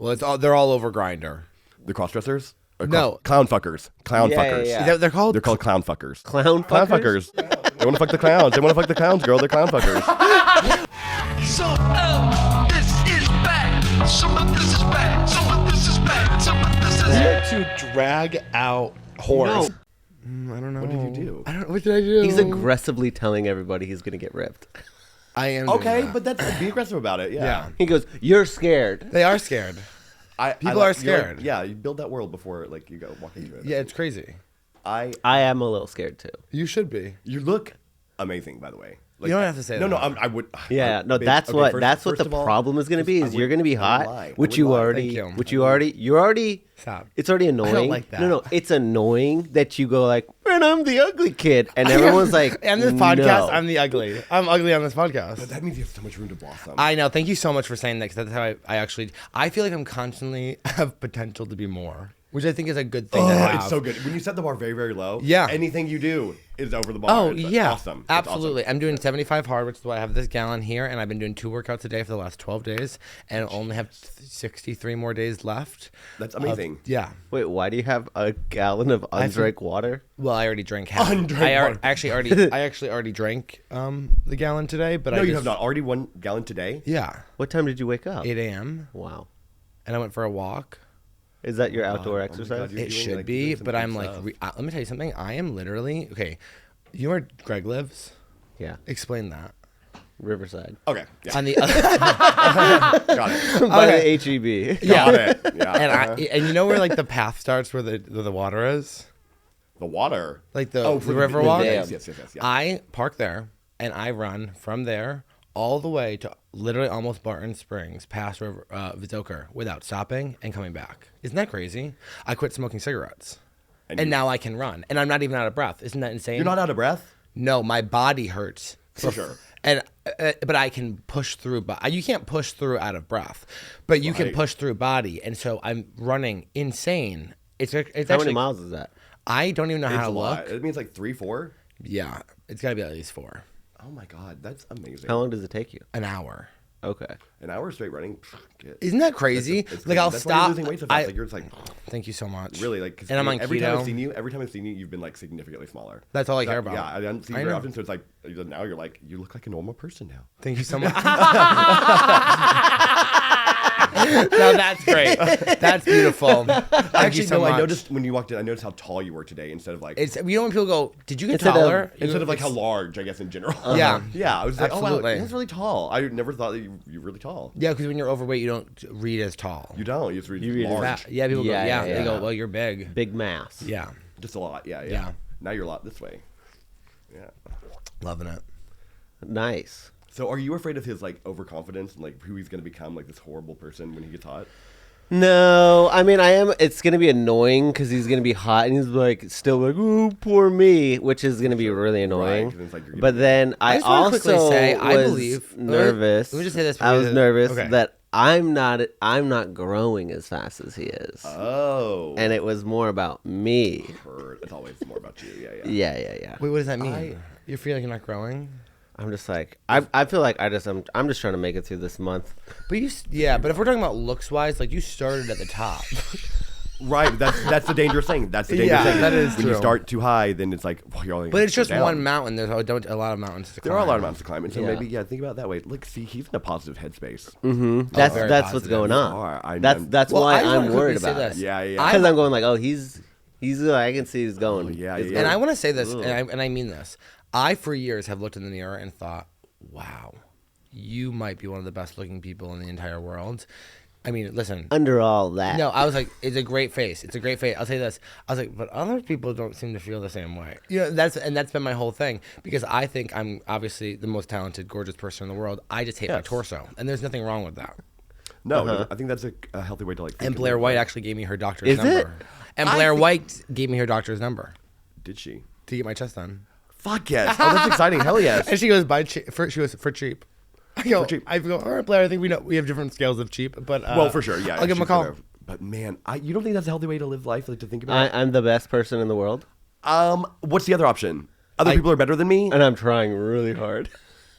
Well, they're all over Grindr. The cross-dressers? No. Clown fuckers. Clown fuckers. Is that what they're called? They're called clown fuckers. Clown fuckers? They want to fuck the clowns. They want to fuck the clowns, girl. They're clown fuckers. So, this is bad. Some of this is bad. Some of this is bad. Some of this is To drag out whores. I don't know. What did you do? What did I do? He's aggressively telling everybody he's going to get ripped. I am. doing Okay, that. but that's be aggressive about it. Yeah. He goes, you're scared. They are scared. People are scared. Yeah, you build that world before like you go walk into it. Yeah, it's crazy. I am a little scared too. You should be. You look amazing, by the way. Like, You don't have to say no, that. No, I would. Yeah, no, bitch. that's Okay, what first the of all, problem is going to be. Is you're going to be I would hot, lie. which I you would lie. already, Thank you. which you already, you're already. Stop. It's already annoying. I don't like that. No, it's annoying that you go like, man, I'm the ugly kid, and everyone's like, on this no. podcast, I'm the ugly. I'm ugly on this podcast. But that means you have so much room to blossom. I know. Thank you so much for saying that. Because that's how I feel like I'm constantly have potential to be more, which I think is a good thing to have. It's so good. When you set the bar very, very low, Yeah. anything you do is over the bar. Oh, It's yeah. awesome. It's Absolutely. awesome. I'm doing 75 hard, which is why I have this gallon here, and I've been doing 2 workouts a day for the last 12 days, and I only have 63 more days left. That's amazing. Yeah. Wait, why do you have a gallon of undrank water? Well, I already drank half. Undrank water. I actually already drank the gallon today, but No, I you just, have not. Already 1 gallon today? Yeah. What time did you wake up? 8 a.m. Wow. and I went for a walk. Is that your outdoor my exercise? God, you're It doing, should like, be, doing some but good I'm like, stuff. let me tell you something. I am literally okay. You know where Greg lives? Yeah. Explain that. Riverside. Okay. Yeah. On the other, Got it. By Okay. the HEB. Got it. Yeah. and you know where like the path starts where the water is, The water. like the Oh, for river the walk. dam. Yes. Yeah. I park there and I run from there all the way to literally almost Barton Springs, past River Vizoker, without stopping and coming back. Isn't that crazy? I quit smoking cigarettes, and you- now I can run, and I'm not even out of breath. Isn't that insane? You're not out of breath? No, my body hurts For sure. and but I can push through. But you can't push through out of breath, but you can Right. push through body. And so I'm running insane. It's How actually many miles is that? I don't even know It's how a to lot. look. It means like 3, 4. Yeah, it's got to be at least 4. Oh my God, that's amazing. How long does it take you? An hour. Okay. An hour straight running. Get- Isn't that crazy? It's Like crazy. I'll That's why you're stop. losing weight so fast. Like, you're just like, Thank you so much. really, like, 'cause and I'm on every keto. time I've seen you, you've been like significantly smaller. That's all I care about. Yeah, I don't see you I very know. often, so it's like now you're like you look like a normal person now. Thank you so much. No, that's great. That's beautiful. Thank Actually, you so no, much. I noticed when you walked in. I noticed how tall you were today instead of like It's you know when people go, "Did you get Instead of- taller?" instead of like how large, I guess in general. Yeah. Yeah, I was like, Absolutely. oh wow, he's really tall. I never thought that you're really tall. Yeah, because when you're overweight, you don't read as tall. You don't. You just read read large. Yeah, people go, Yeah, yeah. yeah, They go, yeah. well, you're big. Big mass. Yeah, Just a lot. Yeah. Yeah. Now you're a lot this way. Yeah. loving it. Nice. So are you afraid of his like overconfidence and like who he's gonna become, like this horrible person when he gets hot? No, I mean I am. It's gonna be annoying because he's gonna be hot and he's like still like, "Ooh, poor me," which is gonna be really annoying. 'cause it's like you're But then I just wanna quickly also say, I was believe- nervous. let me just say this I was before you- nervous okay. that I'm not growing as fast as he is, Oh. and it was more about me. Heard. It's always more about you. Yeah. Yeah. Wait, what does that mean? You feel like you're not growing? I'm just like I feel like I'm just trying to make it through this month. But but if we're talking about looks wise, like you started at the top. Right. That's the dangerous thing. That's the dangerous Yeah, thing. that is when you true. start too high, then it's like, well, you're only. But it's just down. one mountain. There's a lot of mountains to climb. There are a lot of mountains to climb, and so Yeah. maybe think about it that way. Look, see, he's in a positive headspace. That's very what's positive. going on. You are. I That's know. that's Well, why I just wanna I'm worried quickly say about this. it. Yeah. Because I'm going like, oh, he's I can see he's going. yeah, It's yeah. And going. I want to say this, Ugh. and I mean this. I, for years, have looked in the mirror and thought, wow, you might be one of the best looking people in the entire world. I mean, listen. Under all that. No, I was like, it's a great face. It's a great face. I'll say this. I was like, but other people don't seem to feel the same way. You know, that's been my whole thing because I think I'm obviously the most talented, gorgeous person in the world. I just hate my Yes. torso, and there's nothing wrong with that. No, I think that's a healthy way to like. think And of Blair it. White actually gave me her doctor's Is number. it? And Blair White gave me her doctor's number Did she? to get my chest done. Fuck yes. Oh, that's exciting. Hell yes. And she goes, for cheap. I go, For cheap. I go, all right, Blair, I think we have different scales of cheap, but Well, for sure. Yeah. I'll give him a she's call. gonna- But man, you don't think that's a healthy way to live life, like to think about? I'm the best person in the world, What's the other option? Other people are better than me. and I'm trying really hard.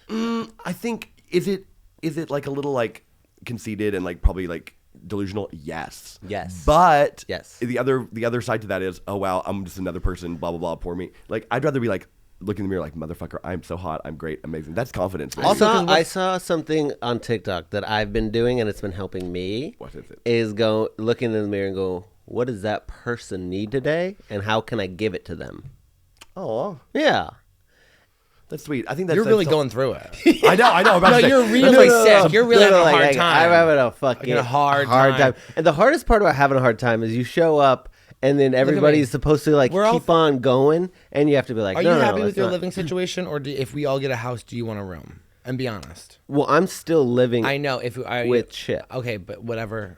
I think is it like a little like conceited and like probably like delusional? Yes. Yes. But Yes. the other side to that is, oh wow, I'm just another person. Blah blah blah. Poor me. Like I'd rather be like looking in the mirror like, motherfucker, I'm so hot. I'm great. Amazing. That's confidence. Right? I saw something on TikTok that I've been doing, and it's been helping me. What is it? Is go looking in the mirror and go, what does that person need today, and how can I give it to them? Oh, Yeah. that's sweet. I think that's You're really so- going through it. I know. I'm about No, to say- you're really sick. You're really having a hard time. I'm having a fucking hard time. And the hardest part about having a hard time is you show up, and then everybody's supposed to like We're all- keep on going, and you have to be like, Are no, you no, happy no, with let's your not. living situation, or if we all get a house, do you want a room? And be honest. Well, I'm still living I know if I with shit. Okay, but whatever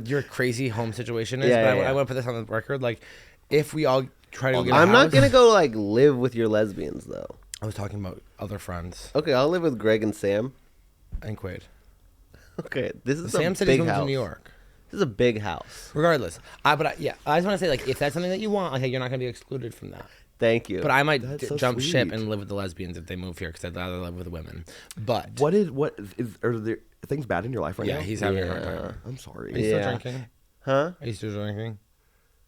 your crazy home situation is. Yeah, but yeah, yeah. I want to put this on the record. Like, if we all try to go get a I'm not house- gonna go like live with your lesbians though. I was talking about other friends Okay, I'll live with Greg and Sam. and Quaid. Okay, this is Sam a said he's big moving house. to New York. This is a big house. Regardless, I just want to say, like, if that's something that you want, okay, you're not going to be excluded from that. Thank you. But I might That's so jump ship sweet. and live with the lesbians if they move here because I'd rather live with women. But Are there things bad in your life right yeah, now? he's having a hard time. I'm sorry. Are you Yeah. still drinking? Huh? Are you still drinking?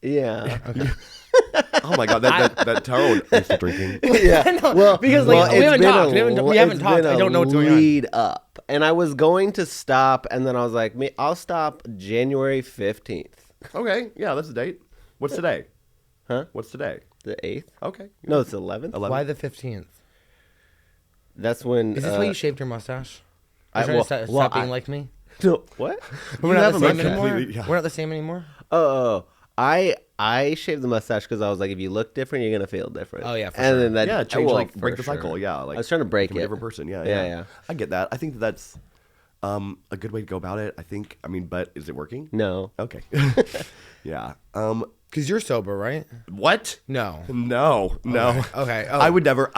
Yeah. Oh my god, that tone. Are you still drinking? Yeah. Well, because, like, we it's haven't been talked. We haven't it's talked. been I don't know what's going on. Lead up, and I was going to stop, and then I was like, I'll stop January 15th, Okay, yeah, that's the date. What's today? Huh? What's today? the 8th. Okay. No, it's 11th. 11. Why the 15th? That's when. Is this why you shaved your mustache? Are you I- trying well- to stop well, being I- like me? No, what? We're not have the a same mustache. anymore. Completely, yeah. We're not the same anymore. Oh, I shaved the mustache because I was like, if you look different, you're gonna feel different. Oh, yeah, for and sure. then that Yeah, change well, like break for the cycle. sure. Yeah, like I was trying to break become a it. different person. Yeah, Yeah, yeah, yeah. I get that. I think that's a good way to go about it. I mean, but is it working? No. Okay. Yeah. Because you're sober, right? What? No. No. Okay. Oh. I would never.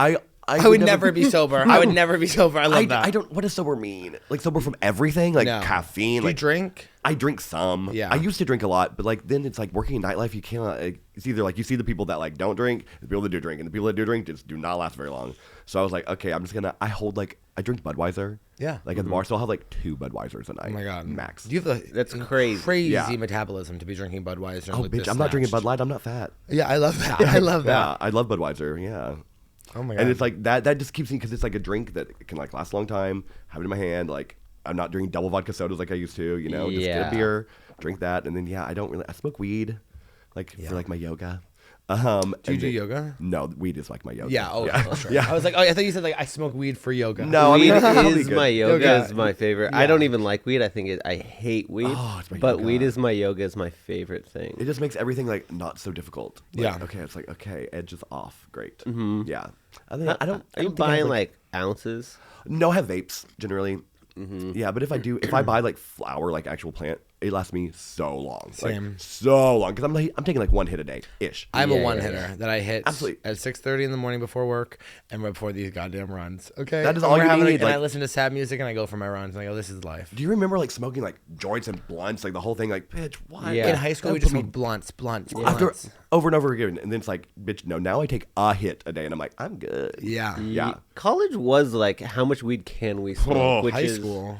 I would never be sober. I would never be sober. I love that. I don't. What does sober mean? Like sober from everything, like No. caffeine. Do you like drink? I drink some. Yeah. I used to drink a lot, but like then it's like working in nightlife. You can't. It's either like you see the people that like don't drink, the people that do drink, and the people that do drink just do not last very long. So I was like, okay, I'm just gonna. I drink Budweiser. Yeah. Like at the bar, so I'll have like 2 Budweisers a night. Oh my god, max. Do you have the That's crazy. crazy Yeah. metabolism to be drinking Budweiser? And Oh look bitch, this I'm not drinking snatched. Bud Light. I'm not fat. Yeah, I love that. I love Yeah, that. I love Budweiser. Yeah. Oh my god. And it's like that just keeps me because it's like a drink that can like last a long time. Have it in my hand. Like I'm not drinking double vodka sodas like I used to. You know, just get Yeah. a beer, drink that, and then I smoke weed, like for like my yoga. Do you do yoga? No, weed is like my yoga. Yeah. Oh, yeah. for sure. Yeah. I was like, oh, I thought you said like I smoke weed for yoga. No, I mean, Weed that'll be is good. my yoga. Yoga. Is my favorite. I don't even like weed. I think I hate weed. Oh, it's my but yoga. weed is my yoga. Is my favorite thing. It just makes everything like not so difficult. Like, Yeah. Okay, it's like okay, edge is off. Great. Mm-hmm. Yeah. I don't. I Are don't you think I have, buying like ounces? No, I have vapes generally. Yeah, but if I buy like flour, like actual plant, it lasts me so long. Same. Like, so long because I'm taking like 1 hit a day ish. I'm Yeah, a one yeah, hitter that I hit Absolutely. at 6:30 in the morning before work and right before these goddamn runs. Okay, That is And all we're you having need, and I like- listen to sad music and I go for my runs and I go, this is life. Do you remember like smoking like joints and blunts, like the whole thing? Like, bitch, what? Yeah. In high school, That we just put me- smoked blunts. after over and over again, and then it's like, bitch, no. Now I take a hit a day, and I'm like, I'm good. Yeah. Yeah. College was like, how much weed can we smoke? Oh, which High is, school.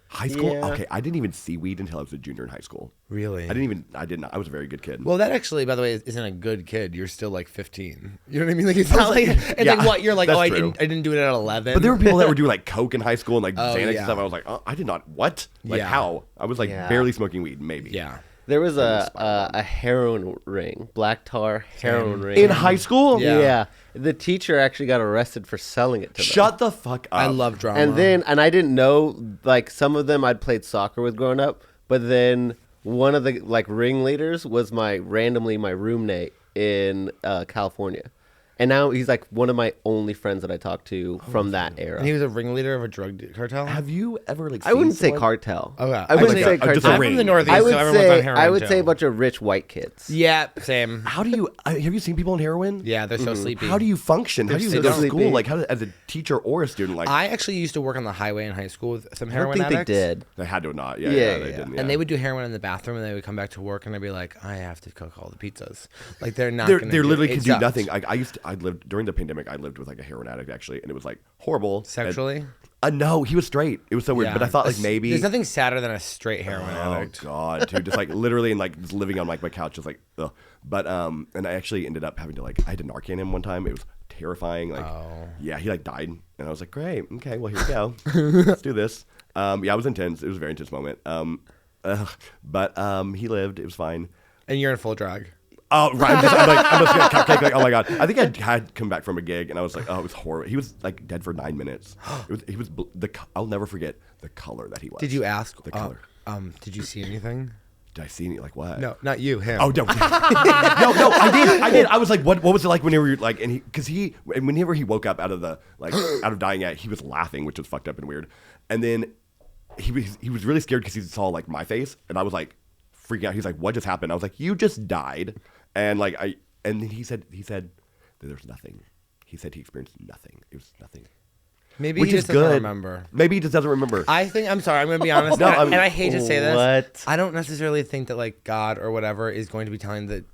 High school. Yeah. Okay, I didn't even see weed until I was a junior in high school. Really? I did not. I was a very good kid. Well, that actually, by the way, isn't a good kid. You're still like 15. You know what I mean? Like it's not like it's Yeah, like what you're like. that's Oh, I true. didn't do it at 11. But there were people that were doing like coke in high school and like Oh, Xanax yeah. and stuff. I was like, oh, I did not. What? Like Yeah. how? I was like Yeah. barely smoking weed, maybe. Yeah. There was a heroin ring, black tar heroin ring In high school? Yeah. Yeah. The teacher actually got arrested for selling it to them. Shut the fuck up. I love drama. And I didn't know, like, some of them I'd played soccer with growing up, but then one of the like ringleaders was randomly my roommate in California. And now he's like one of my only friends that I talk to from that era. And he was a ringleader of a drug cartel. Have you ever like? I wouldn't seen say someone- cartel. Okay. I wouldn't Like say a- cartel. just a I'm ring. from the Northeast, I would so everyone's on heroin. I would say a too. bunch of rich white kids. Yeah, same. How do you? Have you seen people on heroin? Yeah, they're so sleepy. How do you function? How do you so go to sleepy. school? Like how as a teacher or a student? Like I actually used to work on the highway in high school with some I heroin don't think addicts. they did. they had to not. Yeah, Yeah, they yeah. didn't. Yeah. And they would do heroin in the bathroom, and they would come back to work, and I'd be like, I have to cook all the pizzas. Like they're not. They're gonna literally it can do sucked. nothing. I used to, I lived during the pandemic. I lived with like a heroin addict actually, and it was like horrible. Sexually? No, he was straight. It was so weird. But I thought like maybe there's nothing sadder than a straight heroin addict. Oh God, dude, just like literally and like just living on like my couch, just like ugh. But and I actually ended up having to like I had to Narcan him one time. It was terrifying. Like yeah, he like died, and I was like, great, okay, well here we go, let's do this. Yeah, it was intense. It was a very intense moment. But he lived. It was fine. And you're in full drag. Oh right, I'm just gonna Cupcake. Like, oh my God, I think I had come back from a gig, and I was like, oh, it was horrible. He was like dead for 9 minutes. I'll never forget the color that he was. Did you ask the color? Did you see anything? Did I see any like what? No, not you. Him. Oh no, no, I did. I was like, what was it like whenever you like, and whenever he woke up out of the like out of dying at, he was laughing, which was fucked up and weird, and then he was really scared because he saw like my face, and I was like freaking out. He's like, what just happened? I was like, you just died, and like and then he said that there's nothing. He said he experienced nothing. It was nothing. Maybe Which he is just doesn't good. remember. Maybe he just doesn't remember. I'm sorry. I'm going to be honest. No, and I hate to say this. What? I don't necessarily think that like God or whatever is going to be telling the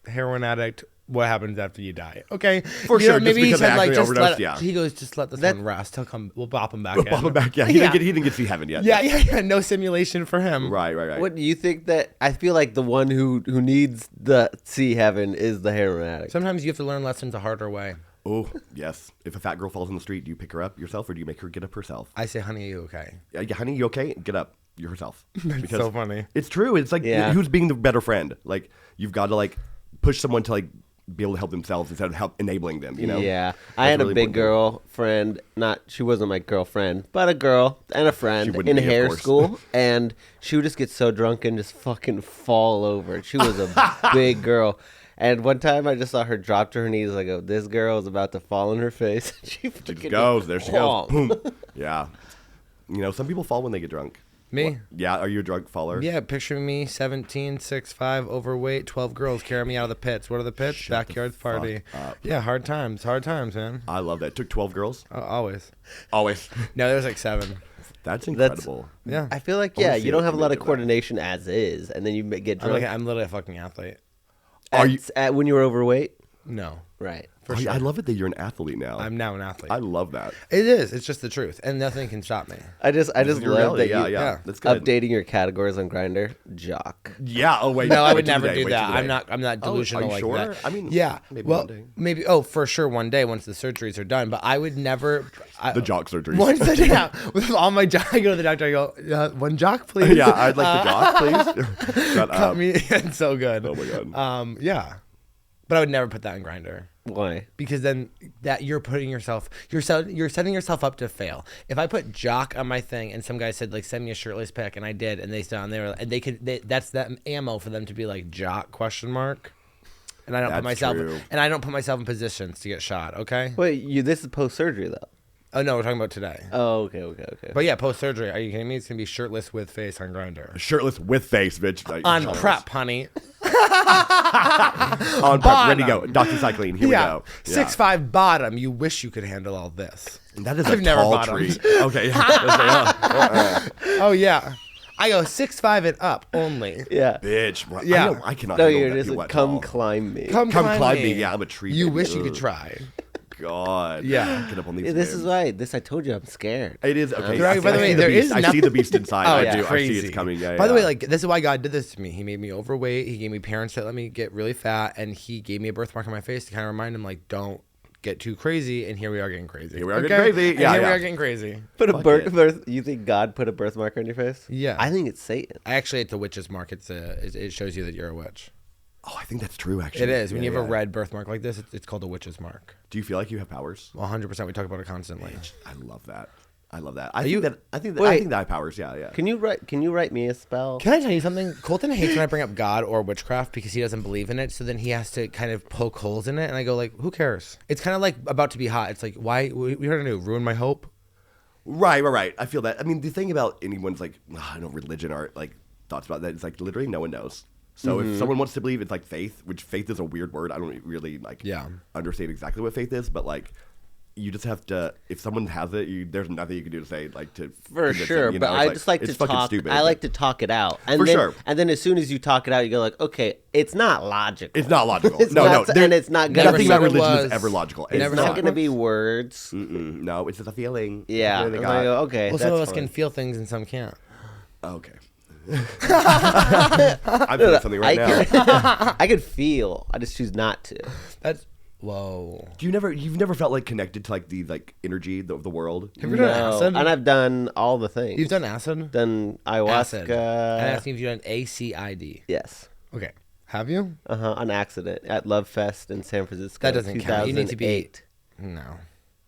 heroin addict what happens after you die. Okay, For sure, just Maybe he because said they like actually just overdosed, let. yeah. He goes, just let this one rest. We'll bop him back in. Bump him back. Yeah, he didn't get to see heaven yet. Yeah. No simulation for him. Right. What do you think that? I feel like the one who needs the see heaven is the heroin addict. Sometimes you have to learn lessons a harder way. Oh yes. If a fat girl falls in the street, do you pick her up yourself, or do you make her get up herself? I say, honey, are you okay? Yeah, honey, you okay? Get up. You're herself. That's so funny. It's true. It's like who's being the better friend? Like you've got to like push someone to like be able to help themselves instead of help enabling them. You know? Yeah, That's I had really a big important. girlfriend. She wasn't my girlfriend, but a girl and a friend wouldn't in be, of hair course. school, and she would just get so drunk and just fucking fall over. She was a big girl. And one time I just saw her drop to her knees. I go, this girl is about to fall on her face. She Just goes. There she goes. Boom. Boom. Yeah. You know, some people fall when they get drunk. Me? What? Yeah. Are you a drunk faller? Yeah, picture me, 17, 6'5", overweight, 12 girls carry me out of the pits. What are the pits? Shut Backyard the party. fuck up. Yeah, hard times, man. I love that. It took 12 girls. Always. Always. No, there was like 7. That's incredible. Yeah. I feel like, I wanna yeah, see you a don't have a lot of image of that. coordination as is, and then you get drunk. I'm literally a fucking athlete. Are you? When you were overweight? No. Right. Oh, I love it that you're an athlete now. I'm now an athlete. I love that. It is. It's just the truth. And nothing can stop me. I just This is your love reality. that you Yeah. That's good. updating your categories on Grindr. Jock. Yeah. Oh wait. No, I wait would till never today, do wait till that. today. I'm not delusional are you like sure? that. I mean, yeah. maybe well, one day. maybe. Oh, for sure, one day once the surgeries are done. But I would never. The jock surgery. Once with all my jock, I go to the doctor. I go, one jock, please. Yeah, I'd like the jock, please. Shut Cut up. me. It's so good. Oh my God. Yeah. But I would never put that in Grindr. Why? Because then that you're setting yourself up to fail. If I put jock on my thing and some guy said like send me a shirtless pic and I did and they saw and that's that ammo for them to be like jock ? And I don't put That's myself true. and I don't put myself in positions to get shot. Okay. Wait, this is post surgery though. Oh no, we're talking about today. Oh, okay. But yeah, post surgery. Are you kidding me? It's gonna be shirtless with face on Grindr. Shirtless with face, bitch. Like, On shirtless. prep, honey. On prep. Ready to go. Doxycycline. Here we go. 6'5" bottom. You wish you could handle all this. That is I've a never tall bottomed. tree. Okay. Oh yeah. I go 6'5" and up only. Yeah. Bitch. Well, Yeah. I cannot No, handle you're that. just You're like, what, come tall. climb me. Come climb me. Yeah, I'm a tree. You baby. wish you could Ugh. try. God. Yeah. Get up on these Yeah, this is limbs. why. I told you I'm scared. It is okay. By the way, there is I see the beast inside. Oh, I yeah, do. crazy. I see it's coming. Yeah. By the yeah. way, like this is why God did this to me. He made me overweight. He gave me parents that let me get really fat, and he gave me a birthmark on my face to kind of remind him like, don't get too crazy. And here we are getting crazy. Here we are getting crazy. And Yeah, here we yeah. are getting crazy. Put a Fuck birth. You think God put a birthmark on your face? Yeah. I think it's Satan. I actually ate the witch's mark. It shows you that you're a witch. Oh, I think that's true. Actually, It is. When Yeah, you have a yeah. red birthmark like this, it's called a witch's mark. Do you feel like you have powers? 100%. We talk about it constantly. I love that. I you- think that Wait. I think that I have powers. Yeah, yeah. Can you write me a spell? Can I tell you something? Colton hates when I bring up God or witchcraft because he doesn't believe in it. So then he has to kind of poke holes in it. And I go like, who cares? It's kind of like about to be hot. It's like, why? What are you going to do? Ruin my hope? Right. I feel that. I mean, the thing about anyone's like, religion or like thoughts about that is like literally no one knows. So if someone wants to believe it's like faith, which faith is a weird word. I don't really like Yeah. understand exactly what faith is, but like you just have to. If someone has it, there's nothing you can do to say like to. For convince sure, them, you but know? I It's just like to it's fucking talk. stupid, I like but to talk it out, and For then sure. and then as soon as you talk it out, you go like, okay, it's not logical. It's not logical. It's no, not- no, and it's not gonna nothing be- about Never said it religion was. is ever logical. It's Never not said going to be words. No, it's just a feeling. Yeah, It's a and feeling I they go, got. okay, Well, that's some of us fine. can feel things and some can't. Okay. I'm feeling something right now. I could feel. I just choose not to. That's whoa. You've never felt like connected to like the energy of the world? Have you done No, acid? and I've done all the things. You've done acid? done ayahuasca. Acid. I'm asking if you've done ACID. Yes. Okay. Have you? On accident at Love Fest in San Francisco. That doesn't count. You need to be 2008. No.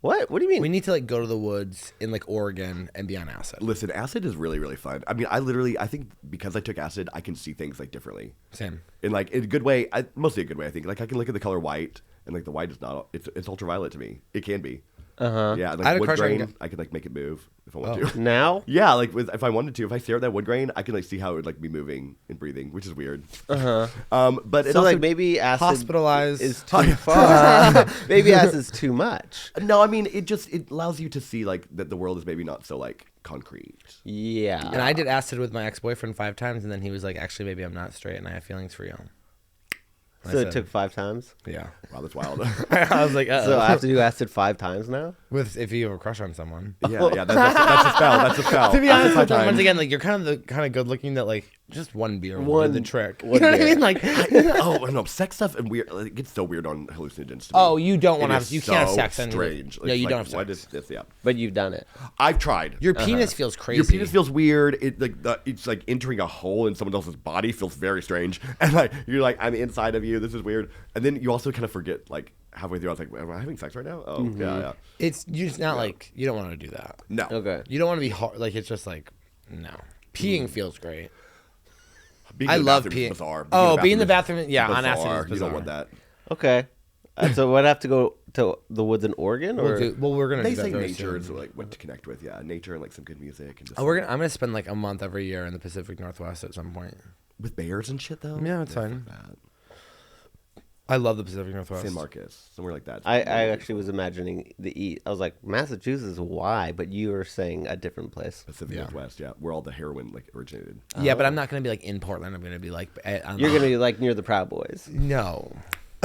What? What do you mean? We need to like go to the woods in like Oregon and be on acid. Listen, acid is really, really fun. I mean, I think because I took acid, I can see things like differently. Same. In like in a good way, mostly a good way. I think like I can look at the color white, and like the white is not. It's ultraviolet to me. It can be. Yeah, I had like a wood crush on grain, I could like make it move if I want to. now? Yeah, like if I wanted to, if I stare at that wood grain, I can like see how it would like be moving and breathing, which is weird. But it So also, like maybe acid Hospitalized. is too far. Maybe acid is too much. no, I mean it allows you to see like that the world is maybe not so like concrete. Yeah. And I did acid with my ex-boyfriend 5 times, and then he was like, "Actually, maybe I'm not straight, and I have feelings for you." So it took 5 times. Yeah. Wow, that's wild. I was like, So I have to do acid 5 times now. with if you have a crush on someone. yeah, that's a spell. That's a spell. To be honest, That's a once time. again, like you're kind of good looking that like just one beer will do One- the trick. one You know what I beer. mean? Like, Oh no, sex stuff and weird. Like, it gets so weird on hallucinogens. To me. oh, you don't want It to have is you can't have so sex and strange. Yeah, you Like, don't have sex. why does this? Yeah, But you've done it. I've tried. Your penis feels crazy. Your penis feels weird. It like it's like entering a hole in someone else's body feels very strange. And like you're like I'm inside of you. This is weird. And then you also kind of forget like halfway through. I was like, am I having sex right now? Oh yeah. It's you just not like you don't want to do that. No. Okay. You don't want to be hard. Like it's just like no. Peeing feels great. Being I in the love bathroom is peeing. bizarre. Oh, being in the is bathroom. Yeah, on acid bizarre. is You don't bizarre. want that. Okay. So would I have to go to the woods in Oregon? Or We're gonna. They do that say very nature soon. is like what to connect with. Yeah, nature and like some good music and just Oh, I'm gonna spend like a month every year in the Pacific Northwest at some point. with bears and shit though. Yeah, it's fine. fuck that. I love the Pacific Northwest. San Marcos, somewhere like that. I actually was imagining the east. I was like, Massachusetts, why? But you were saying a different place. Pacific Northwest, yeah, where all the heroin like originated. Yeah, but I'm not gonna be like in Portland. I'm gonna be like. You're going to be like near the Proud Boys. No.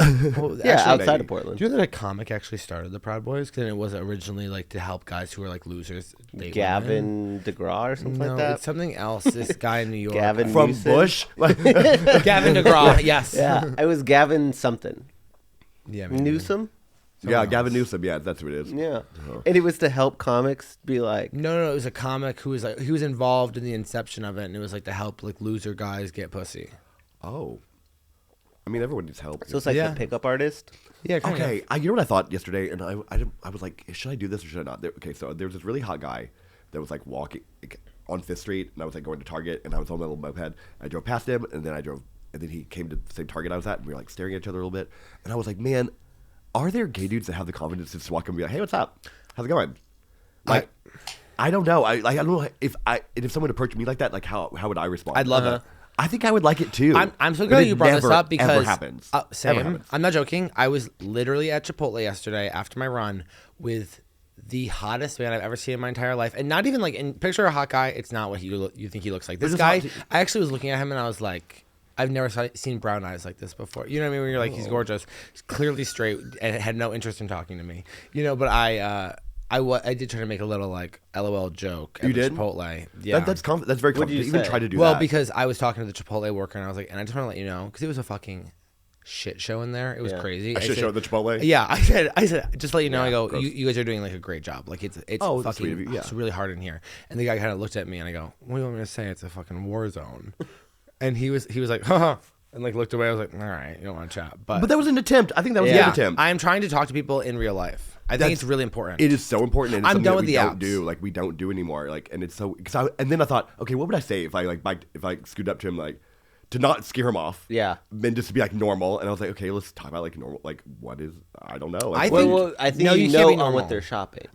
Well, Yeah, actually, outside maybe. of Portland. Do you know that a comic actually started the Proud Boys? Because it was originally like to help guys who were like losers. date women. Gavin DeGraw or something No, like that? it's something else. This guy in New York. Gavin From Newsom? Bush, like, Gavin DeGraw. Yes. Yeah, it was Gavin something. Yeah. maybe. Newsom? yeah, Gavin Newsom, yeah, that's who it is. Yeah. And it was to help comics be like, No. It was a comic who was like he was involved in the inception of it, and it was like to help like loser guys get pussy. Oh, I mean, everyone needs help. so it's like Yeah. the pickup artist? Yeah. Kind Okay, Of. you know what I thought yesterday, and I was like, should I do this or should I not? Okay, so there was this really hot guy that was like walking like, on Fifth Street, and I was like going to Target, and I was on my little moped. I drove past him, and then he came to the same Target I was at, and we were like staring at each other a little bit, and I was like, man, are there gay dudes that have the confidence to just walk up and be like, hey, what's up? How's it going? Like, I don't know. I don't know if someone approached me like that, like how would I respond? I'd love it. I think I would like it too. I'm so But glad it you brought this never, up because ever happens. Same. Ever happens. I'm not joking. I was literally at Chipotle yesterday after my run with the hottest man I've ever seen in my entire life, and not even like in picture a hot guy. It's not what you think he looks like. This just guy, hot- I actually was looking at him and I was like, I've never seen brown eyes like this before. You know what I mean? When you're like, he's gorgeous, he's clearly straight, and had no interest in talking to me. You know, but I did try to make a little like LOL joke. At You the did? Chipotle. Yeah. That's very What'd you confident. Even say? try to do Well, that. because I was talking to the Chipotle worker and I was like, and I just want to let you know, because it was a fucking shit show in there. It was Yeah. crazy. A I shit said- show at the Chipotle? Yeah, I said, just to let you know. Yeah, I go, gross. you guys are doing like a great job. Like it's Oh, that's sweet fucking, of you, yeah. it's really hard in here. And the guy kind of looked at me and I go, what do you want me to say? It's a fucking war zone. And he was like, haha, and like looked away. I was like, all right, you don't want to chat, but that was an attempt. I think that was a yeah, good attempt. I'm trying to talk to people in real life. I think it's really important. It is so important. And it's I'm something done that with we the don't apps. do. Like we don't do anymore. Like, and it's so. And then I thought, okay, what would I say if I scoot up to him like, to not scare him off. Yeah. Then just to be like normal. And I was like, okay, let's talk about like normal. Like, what is? I don't know. I Like, think- I think No, you you can't be know on normal. what they're shopping.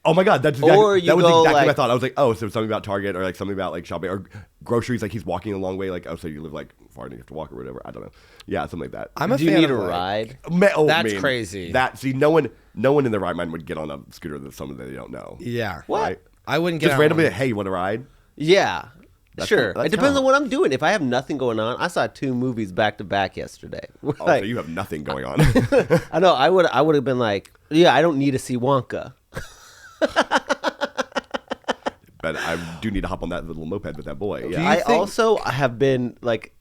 oh my god, that's exactly, Or you that was go, exactly what I like- thought. I was like, oh, so something about Target or like something about like shopping or groceries. Like he's walking a long way. Like, oh, so you live like far and you have to walk or whatever. I don't know. Yeah, something like that. I'm a Do you fan need of, a like- ride? That's crazy. No one in their right mind would get on a scooter with someone that they don't know. Yeah. What? Right? I wouldn't get Just on randomly, one. hey, you want to ride? Yeah. That's Sure. that's It depends kinda- on what I'm doing. If I have nothing going on, I saw 2 movies back to back yesterday. Oh, Like, so you have nothing going on. I know. I would have been like, yeah, I don't need to see Wonka. But I do need to hop on that little moped with that boy. Yeah. I also have been like,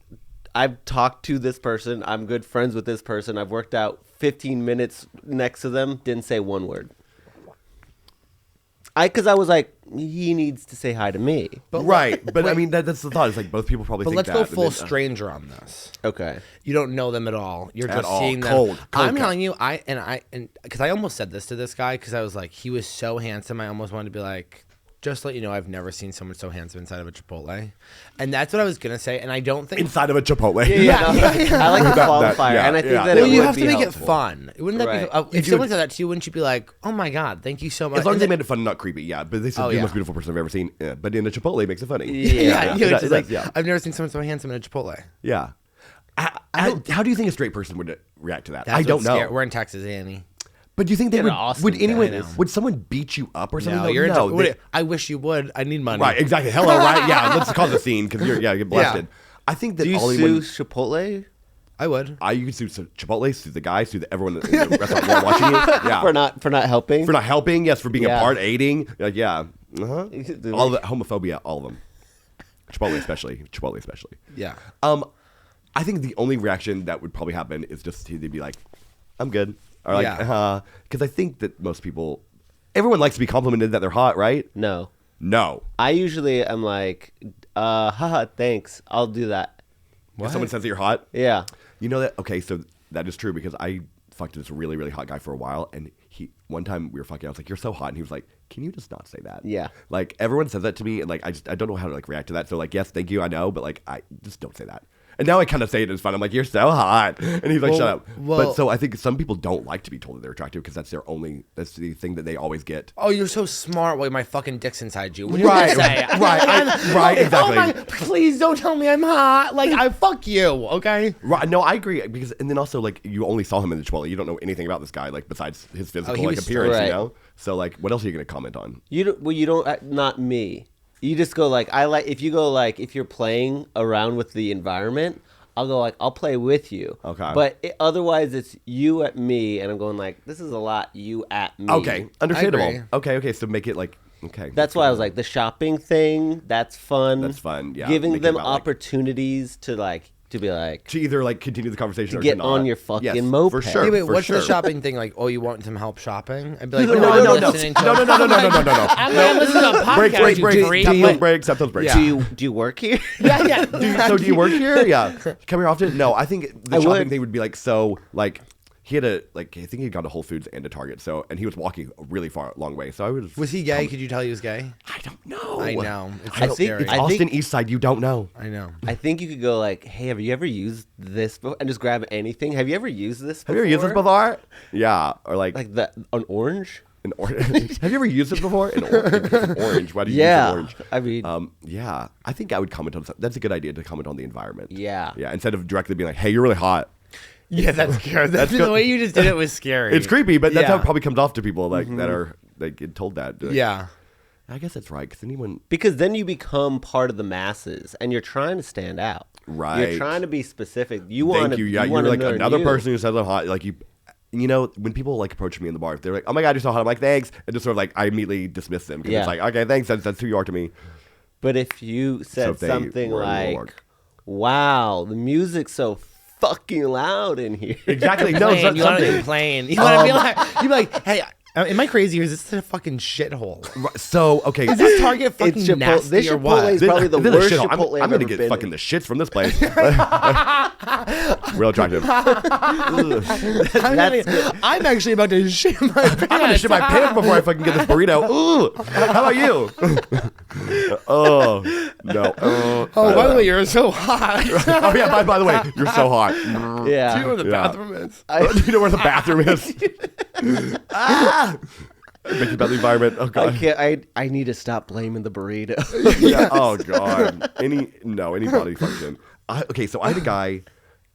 I've talked to this person. I'm good friends with this person. I've worked out 15 minutes next to them. Didn't say one word. Because I was like, he needs to say hi to me. Right. But I mean, that's the thought. It's like both people probably But think let's that. go and full then, stranger on this. Okay. You don't know them at all. You're At just all. seeing them. Cold I'm cut. telling you, and because I almost said this to this guy because I was like, he was so handsome. I almost wanted to be like, just to let you know, I've never seen someone so handsome inside of a Chipotle, and that's what I was gonna say. And I don't think inside of a Chipotle. Yeah, I like the qualifier, yeah, and I think yeah. that well, it you would have to be make helpful. it fun. Wouldn't that Right. be? If someone said that to you, wouldn't you be like, "Oh my god, thank you so much"? As long as And they then- made it fun and not creepy, yeah. But they said Oh, the yeah. most beautiful person I've ever seen. Yeah. But in a Chipotle, it makes it funny. yeah, it it's does, like, yeah. I've never seen someone so handsome in a Chipotle. Yeah. How do you think a straight person would react to that? That's I don't what's know. scary. We're in Texas, Annie. But do you think they In would? Austin, Would anyone? I know. Would someone beat you up or something? No, you're in. no. I wish you would. I need money. Right. Exactly. Hello. Right. Yeah. Let's cause a scene because you're get blasted. I think that Do you all sue anyone. Chipotle I would. You can sue Chipotle, sue the guy, sue everyone in the restaurant while watching you. Yeah. for not helping? For not helping, yes, for being Yeah. a part, aiding, like yeah, all of it, homophobia, all of them. Chipotle especially. Yeah. I think the only reaction that would probably happen is just they'd be like, "I'm good," or like, Yeah. because I think that most people, everyone likes to be complimented that they're hot, right? No. No. I usually am like, haha, thanks. I'll do that. If someone says that you're hot, Yeah. you know that. Okay, so that is true because I fucked this really, really hot guy for a while, and one time we were fucking, I was like, "You're so hot," and he was like, "Can you just not say that?" Yeah. Like everyone says that to me, and like I don't know how to like react to that. So like, yes, thank you, I know, but like I just don't say that. And now I kind of say it as fun. I'm like, "You're so hot," and he's like, "Shut up." But so I think some people don't like to be told that they're attractive because that's the thing that they always get. Oh, you're so smart. Wait, my fucking dick's inside you. What Right, did you say? right, exactly. Oh my, please don't tell me I'm hot. Like, I fuck you, okay? Right? No, I agree because, and then also like you only saw him in the Chipotle. You don't know anything about this guy like besides his physical he like was appearance. right. You know, so like, what else are you going to comment on? You don't, not me. You just go like, if you're playing around with the environment, I'll go like, I'll play with you. Okay. But otherwise, it's you at me, and I'm going like, this is a lot you at me. Okay, understandable. agree. Okay, so make it like okay. That's why I was like, the shopping thing, that's fun. That's fun, yeah. Giving Make it them about, like- opportunities to be like, to either like continue the conversation To or get not. on your fucking yes, moped. for sure. Hey, wait, for what's sure. the shopping thing? Like, oh, you want some help shopping? I'd be like, No, I'm no. listening to No. I'm gonna listen to a podcast. Break, you take freak. those breaks, accept those breaks. Yeah. do you work here? Yeah. Do you work here? Yeah. Come here often? No, I think the I shopping would. thing would be like so like he had I think he'd gone to Whole Foods and to Target, so and he was walking a really long way. So I would Was he gay? Could you tell he was gay? I don't know. I know. It's I so think scary. It's I Austin East Side, you don't know. I know. I think you could go like, hey, have you ever used this before? And just grab anything. Have you ever used this Have before? you ever used this before? Yeah. Or like Like an orange? an orange. Have you ever used this before? An orange. Why do you Yeah. use an orange? I mean, Yeah. I think I would comment on that's a good idea to comment on the environment. Yeah. Yeah. Instead of directly being like, hey, you're really hot. Yeah, that's scary. That's the good. way you just did it was scary. It's creepy, but that's how Yeah. it probably comes off to people like that are they get told that. Like, Yeah. I guess that's right. Because anyone because then you become part of the masses and you're trying to stand out. Right. You're trying to be specific. You want Thank to you. Yeah, you're like another person who says I'm hot. Like you know, when people like approach me in the bar, if they're like, "Oh my god, you're so hot," I'm like, "Thanks," and just sort of like I immediately dismiss them because Yeah. it's like, "Okay, thanks. That's who you are to me." But if you said if they something were a little like, "Wow, the music's so fucking loud in here." Exactly. No, Plain. it's You not want to be something. plain. You want to be like, hey, Am I crazy or is this a fucking shithole? So okay, Is this Target fucking Chipotle- nasty this or Chipotle what? is probably the This is a worst shithole. Chipotle I'm I've gonna ever get been fucking in. the shits from this place. Real attractive. I'm actually about to shit my pants. I'm gonna shit my pants before I fucking get this burrito. Ooh, how about you? Oh no. Oh, by the way, you're so hot. Oh yeah. By the way, you're so hot. Yeah. Do you know where the Yeah. bathroom is? Do you know where the bathroom is? Thinking about the environment. Oh I god. can't. I need to stop blaming the burrito. Yeah. Oh god. Any body function. Okay, so I had a guy.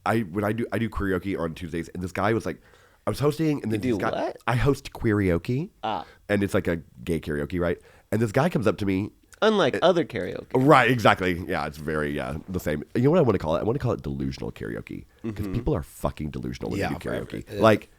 I do karaoke on Tuesdays, and this guy was like, I was hosting, and then You this do guy, what? I host karaoke, Ah. and it's like a gay karaoke, right? And this guy comes up to me. Unlike other karaoke. Right, exactly. Yeah, it's very the same. You know what I want to call it? I want to call it delusional karaoke because people are fucking delusional when Yeah, they do forever. karaoke. Like,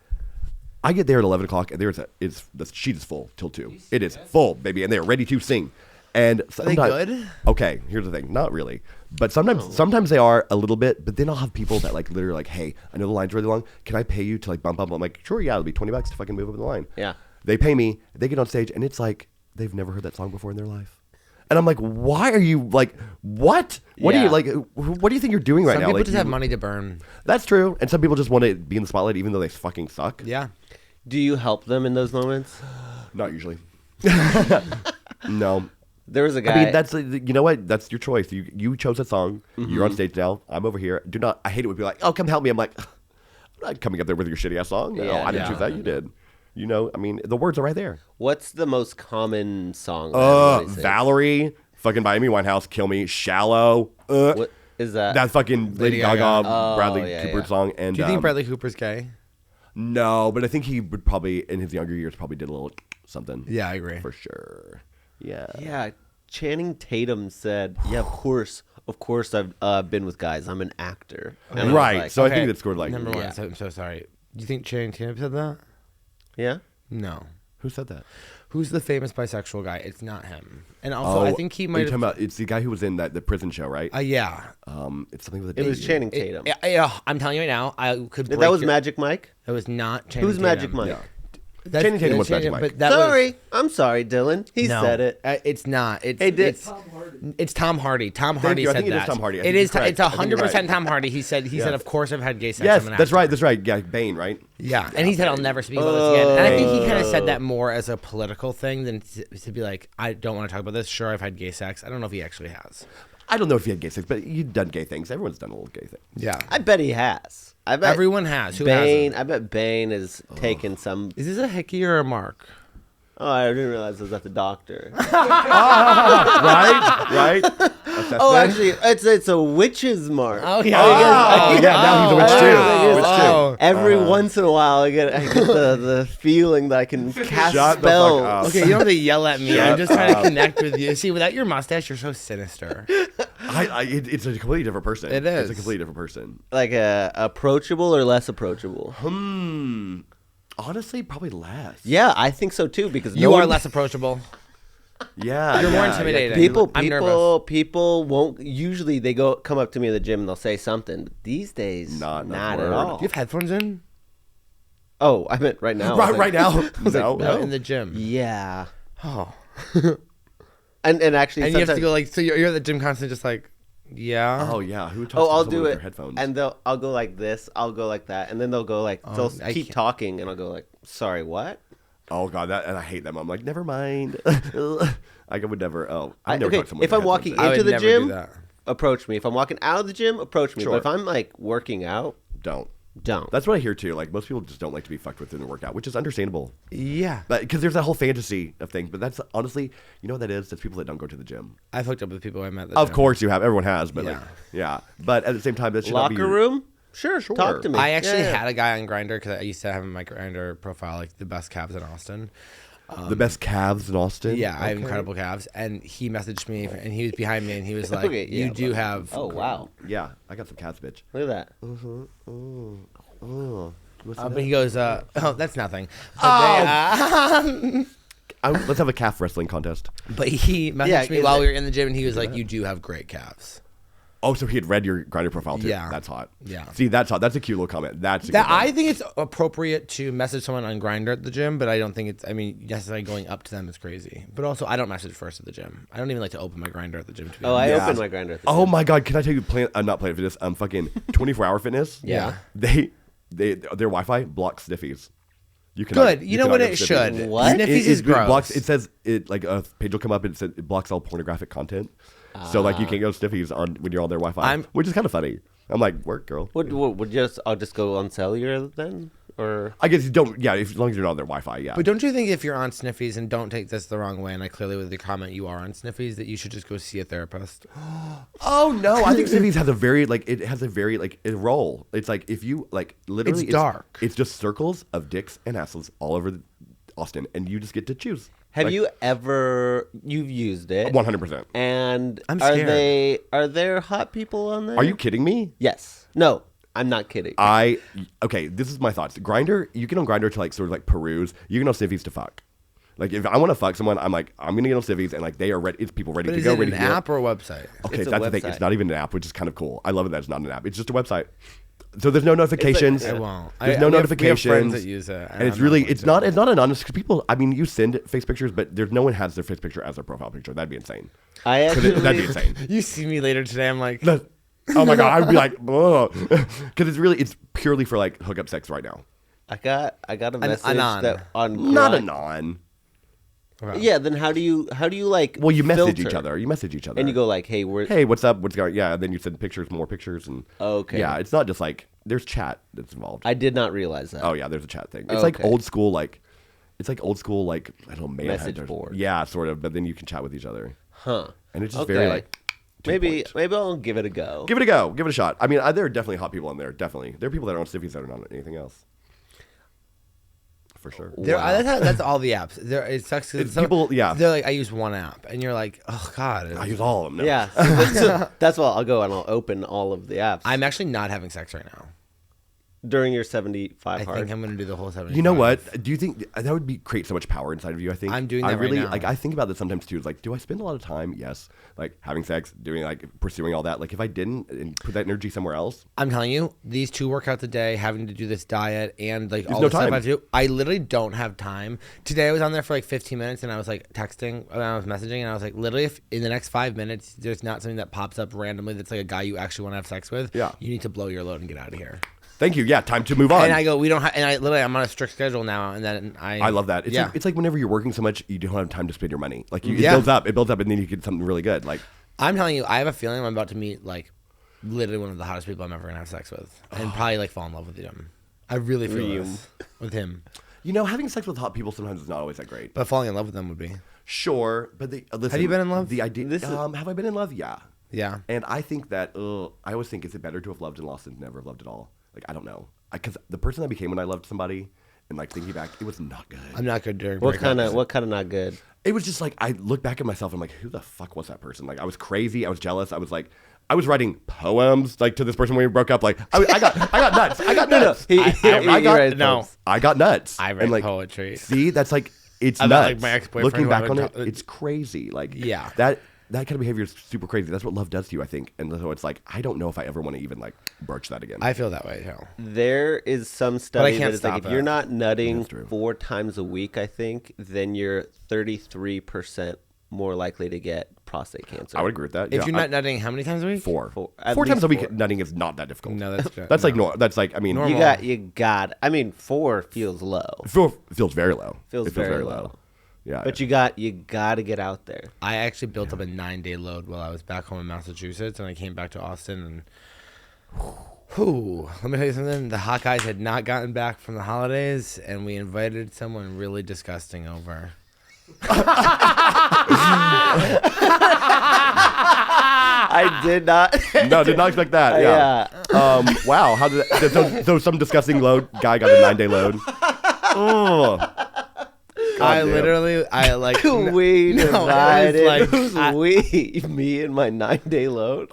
I get there at 11 o'clock and the sheet is full till 2. It is full, baby, and they're ready to sing. And they good? Okay, here's the thing. Not really, but sometimes they are a little bit. But then I'll have people that like literally like, hey, I know the line's really long. Can I pay you to like bump up? I'm like, sure, yeah, it'll be $20 to fucking move up the line. Yeah. They pay me. They get on stage, and it's like they've never heard that song before in their life. And I'm like, why are you like, what? What do you Yeah. like? What do you think you're doing right Some now? people Like, just have money to burn. That's true. And some people just want to be in the spotlight, even though they fucking suck. Yeah. Do you help them in those moments? Not usually. No. There was a guy. I mean, that's you know what? That's your choice. You chose a song. You're on stage now. I'm over here. Do not. I hate it when people are like, oh, come help me. I'm like, I'm not coming up there with your shitty ass song. No, Yeah, I didn't yeah. choose that. You did. You know, I mean, the words are right there. What's the most common song? that everybody sings? Valerie, fucking by Amy Winehouse, Kill Me, Shallow. What is that? That fucking Lady Gaga. Gaga, Bradley yeah, Cooper yeah. song. And Do you think Bradley Cooper's gay? No, but I think he would probably, in his younger years, probably did a little something. Yeah, I agree. For sure. Yeah. Yeah, Channing Tatum said, "Yeah, of course, I've been with guys. I'm an actor." And I was Right. like, So I Okay, think that scored like. Number one, Yeah. so, I'm so sorry. Do you think Channing Tatum said that? yeah. No. Who said that? Who's the famous bisexual guy? It's not him. And also, I think he are you might talking have. about? It's the guy who was in the prison show, right? Yeah. It's something with a It was D. Channing Tatum. I'm telling you right now, I could. That break was your- Magic Mike. That was not Channing Who's Tatum. Magic Mike? Yeah. That's- Channing Tatum was that's Magic Mike. But that Sorry, I'm sorry, Dylan. He no, said it. It's not. It's, Hey, it's Tom Hardy. Tom Hardy you. I said think it is that. Tom Hardy. I It think is. you're correct. It's I think you're 100% right. Tom Hardy. He said. Of course, I've had gay sex. Yes, I'm an that's actor." right. That's right. Yeah, Bane, right? Yeah, and he said, "I'll never speak about this again." And I think he kind of said that more as a political thing than to be like, "I don't want to talk about this." Sure, I've had gay sex. I don't know if he actually has. I don't know if he had gay sex, but you've done gay things. Everyone's done a little gay thing. Yeah, I bet he has. I bet everyone has. Who Bane. hasn't? I bet Bane has taken some. Is this a hickey or a mark? Oh, I didn't realize I was at the doctor. Right? Oh, actually, it's a witch's mark. Oh yeah. Oh, yeah, now he's a witch too. Witch too. Every once in a while, I get the feeling that I can cast Shut the fuck spells. up. Okay, you don't have to yell at me. I'm Shut just trying to up. connect with you. See, without your mustache, you're so sinister. It's a completely different person. It It's is. a completely different person. Like approachable or less approachable? Honestly, probably less. Yeah, I think so too. Because You no are one- less approachable. Yeah. You're more yeah, intimidating. People, I'm nervous. people won't. Usually, they come up to me in the gym and they'll say something. These days, Not at word. all. Do you have headphones in? Oh, I meant right now. Right now. No. No, in the gym. Yeah, Oh. and actually, And you have to sometimes- go like, so you're at the gym constantly just like, yeah. Oh yeah. Who talks Oh, to I'll someone do with it, their headphones? and I'll go like this. I'll go like that, and then they'll go like they'll I keep can't- talking, and I'll go like, "Sorry, what?" oh god, and I hate them. I'm like, never mind. I would never. Oh, I never okay, talk to someone if with I'm walking headphones I into would the never do gym, that. approach me. If I'm walking out of the gym, approach me. Sure. But if I'm like working out, in. Don't. don't. That's what I hear too. Like most people just don't like to be fucked with in a workout, which is understandable. Yeah. But because there's that whole fantasy of things. But that's honestly, you know what that is? That's people that don't go to the gym. I've hooked up with people I met at the Of gym. course you have. Everyone has. But like, Yeah. yeah. But at the same time, that should not be Locker your- room, sure. Talk to me. I actually Yeah. had a guy on Grindr because I used to have in my Grindr profile like the best calves in Austin. the best calves in Austin. Yeah, I have Okay. incredible calves. And he messaged me, and he was behind me, and he was like, Okay, yeah, "You do but- have." Oh wow, Yeah, I got some calves, bitch. look at that. But he goes, "Oh, that's nothing." But, Let's have a calf wrestling contest. but he messaged Yeah, me is while it- we were in the gym, and he was like, "You do have great calves." Oh, so he had read your Grindr profile too. Yeah. That's hot. Yeah. See, that's hot. That's a cute little comment. That's a That good one. I think it's appropriate to message someone on Grindr at the gym, but I don't think it's. I mean, necessarily going up to them is crazy. But also, I don't message first at the gym. I don't even like to open my Grindr at the gym. To be Oh, I honest. opened my Grindr. Oh my God! Can I tell you? Not Planet Fitness. Fucking 24-hour fitness. Yeah. Their Wi-Fi blocks sniffies. You Good. You know cannot what? get It sniffies. should. What? Sniffies is gross. Blocks. It says it like a page will come up and it blocks all pornographic content. So like you can't go sniffies on when you're on their Wi-Fi, which is kind of funny. I'm like, work, girl. I'll just go on cellular then, or I guess you don't. Yeah, as long as you're not on their Wi-Fi. Yeah. But don't you think if you're on Sniffies, and don't take this the wrong way, and I clearly with the comment you are on Sniffies, that you should just go see a therapist? Oh no, I think sniffies has a very a role. It's like if you like literally, It's dark. It's just circles of dicks and asses all over Austin, and you just get to choose. have you've used it? 100%. And I'm scared. are there hot people on there? Are you kidding me? Yes. No, I'm not kidding. Okay, this is my thoughts. Grindr, you can on Grindr to like sort of like peruse. You can on sniffies to fuck. Like if I want to fuck someone, I'm like, I'm gonna get on sniffies, and like they are ready. It's people ready But to is go. it Ready an to go. app or a website? Okay, It's a that's the thing. It's website. not even an app, which is kind of cool. I love it that it's not an app. It's just a website. So there's no notifications. I won't. There's no we have notifications. friends that use it, and it's really it's not anonymous because people. I mean, you send face pictures, but there's no one has their face picture as their profile picture. That'd be insane. I actually That'd be insane. You see me later today. I'm like, Oh my god, I'd be like, because it's purely for like hookup sex right now. I got a message anon. that on Not Grind- anon. Yeah, then how do you like? Well, you message filter? each other. You message each other, and you go like, "Hey, we're hey, what's up? What's going?" Yeah, and then you send pictures, more pictures, and Okay. Yeah, it's not just like there's chat that's involved. I did not realize that. Oh yeah, there's a chat thing. It's like Okay. old school, like it's like old school, like I don't know, Message Manhunt or- board. Yeah, sort of. But then you can chat with each other, Huh. and it's just Okay. very like. to the Maybe point. I'll give it a go. Give it a go. Give it a shot. I mean, there are definitely hot people in there. Definitely, there are people that are on Stiffies that are not on anything else. For sure. that's all the apps. It sucks. 'Cause It's people- yeah. They're like, I use one app, and you're like, oh god. I use all of them. No. Yeah. So that's why I'll go and I'll open all of the apps. I'm actually not having sex right now. during your 75 I hard. think I'm gonna do the whole 75. You know what? Do you think that would create so much power inside of you? I think I'm doing I that right really now. like. I think about this sometimes too. It's like, do I spend a lot of time? Yes, like having sex, doing like pursuing all that. Like, if I didn't and put that energy somewhere else, I'm telling you, these 2 workouts a day, having to do this diet, and like all no the stuff time. I have to do, I literally don't have time. Today I was on there for like 15 minutes, and I was like texting, and I was messaging, and I was like, literally, if in the next 5 minutes there's not something that pops up randomly that's like a guy you actually want to have sex with, Yeah. you need to blow your load and get out of here. thank you. Yeah, time to move on. And I go, we don't have, and I literally, I'm on a strict schedule now, and then I love that. It's yeah. like, it's like whenever you're working so much, you don't have time to spend your money. Like it Yeah. builds up, and then you get something really good. Like I'm telling you, I have a feeling I'm about to meet like literally one of the hottest people I'm ever gonna have sex with, and probably like fall in love with him. I really feel this with him, having sex with hot people sometimes is not always that great. but falling in love with them would be. Sure, but listen. Have you been in love? The idea. Have I been in love? Yeah. Yeah. And I think that I always think, is it better to have loved and lost than to never have loved at all? Like, I don't know, because the person I became when I loved somebody, and like thinking back, it was not good. I'm not good during What breakups. kind of not good? It was just like, I look back at myself, and I'm like, who the fuck was that person? Like, I was crazy, I was jealous, I was like, I was writing poems like to this person when we broke up. Like, I got nuts. I got nuts. I got nuts. I read And, like, poetry. See, that's like, it's About, nuts. like, my ex-boyfriend Looking who back I on would it, it's crazy. Like, Yeah. that kind of behavior is super crazy. That's what love does to you, I think. And so it's like, I don't know if I ever want to even like broach that again. I feel that way too. There is some study can't that is like, stop if you're it. not nutting That's true. 4 times a week, I think, then you're 33% more likely to get prostate cancer. I would agree with that. If Yeah, you're not nutting, how many times a week? four At times least a week, 4. nutting is not that difficult. No, that's good. That's like No. that's like, I mean, Normal. You got. I mean, 4 feels low, feels very low. Feels It very low. Yeah, but you got to get out there. I actually built up a 9-day load while I was back home in Massachusetts, and I came back to Austin, and let me tell you something. The hot guys had not gotten back from the holidays, and we invited someone really disgusting over. I did not. No, did not expect that. Yeah. Wow. How did that, so some disgusting load guy got a 9-day load. Oh. I damn. literally, We divided. like, Who's we? Me and my 9-day load.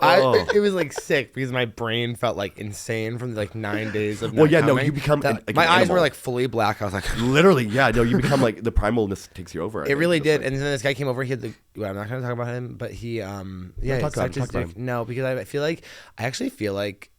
It was like sick because my brain felt like insane from like 9 days of. Well, not yeah, no, coming. you become That- like my an eyes animal. were like fully black. I was like, Literally, yeah, no, you become like the primalness takes you over. I it think. really Just did. like- And then this guy came over. He had the. Well, I'm not gonna talk about him, but he talk about him, sucked talk his about dick. him. No, because I actually feel like.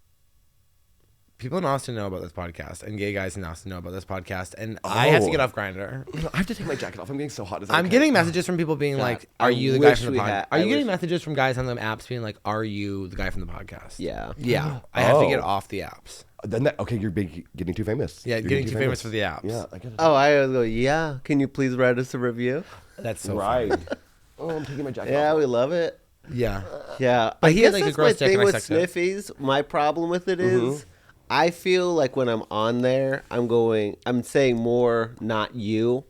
People in Austin know about this podcast, and gay guys in Austin know about this podcast, and I have to Oh. get off Grindr. I have to take my jacket off. I'm getting so hot. Is that I'm okay? getting messages from people being like, I "Are you the guy wish from we the podcast?" had- Are I you getting wish- messages from guys on the apps being like, "Are you the guy from the podcast?" Yeah. Yeah. I have to get Oh. off the apps. Then that, okay, you're getting too famous. Yeah, You're getting too famous for the apps. Yeah, I get it. Oh, I always go, yeah. Can you please write us a review? That's so right. funny. Oh, I'm taking my jacket Yeah, off. we love it. Yeah. Yeah, But I he had, guess like, a that's gross my dick and thing I with sucked it. Sniffies. My problem with it is, I feel like when I'm on there, I'm saying more, not you,